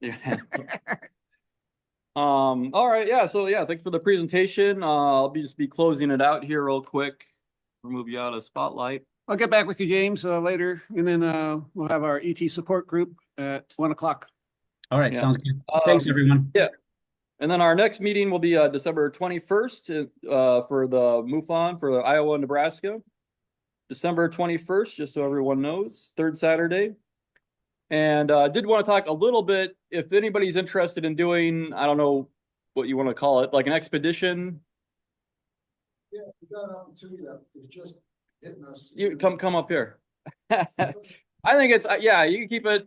Yeah. All right. Yeah. So yeah, thanks for the presentation. I'll just be closing it out here real quick. Remove you out of spotlight. I'll get back with you, James, later, and then we'll have our ET support group at 1 o'clock. All right. Yeah. Sounds good. Thanks, everyone. Yeah. And then our next meeting will be December 21st for the MUFON for Iowa and Nebraska. December 21st, just so everyone knows, third Saturday. And did want to talk a little bit, if anybody's interested in doing, I don't know what you want to call it, like an expedition. Yeah, we got an opportunity that is just hitting us. You come up here. I think it's, yeah, you can keep it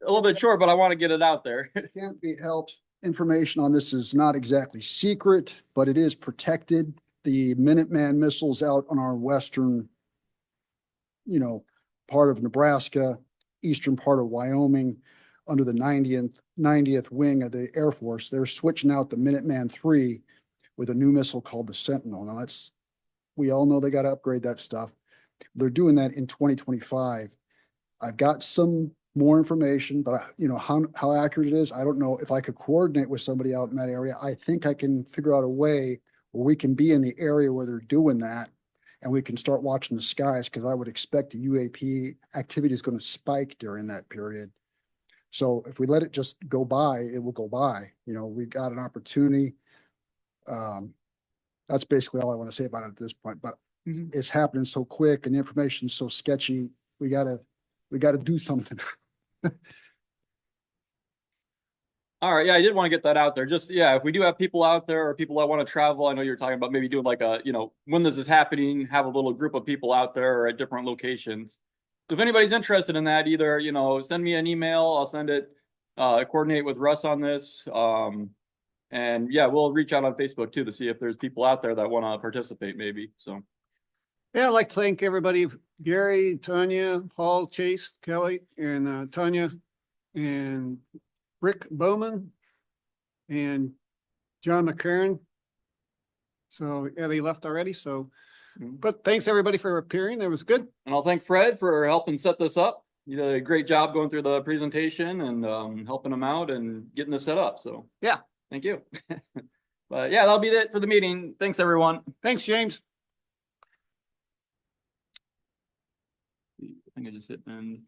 a little bit short, but I want to get it out there. Can't be helped. Information on this is not exactly secret, but it is protected. The Minuteman missiles out on our western, part of Nebraska, eastern part of Wyoming, under the 90th wing of the Air Force, they're switching out the Minuteman III with a new missile called the Sentinel. Now we all know they got to upgrade that stuff. They're doing that in 2025. I've got some more information, but how accurate it is, I don't know. If I could coordinate with somebody out in that area, I think I can figure out a way where we can be in the area where they're doing that, and we can start watching the skies, because I would expect the UAP activity is going to spike during that period. So if we let it just go by, it will go by. We got an opportunity. That's basically all I want to say about it at this point, but it's happening so quick and the information's so sketchy. We gotta do something. All right. Yeah, I did want to get that out there. Just, yeah, if we do have people out there or people that want to travel, I know you're talking about maybe doing like a, when this is happening, have a little group of people out there or at different locations. So if anybody's interested in that, either, send me an email, I'll send it, coordinate with Russ on this. And yeah, we'll reach out on Facebook too to see if there's people out there that want to participate maybe. So Yeah, I'd like to thank everybody, Gary, Tanya, Paul, Chase, Kelly, and Tanya, and Rick Bowman, and John McCarron. So yeah, they left already. So, but thanks everybody for appearing. It was good. And I'll thank Fred for helping set this up. You did a great job going through the presentation and helping them out and getting this set up. So yeah, thank you. But yeah, that'll be it for the meeting. Thanks, everyone. Thanks, James. I think I just hit end.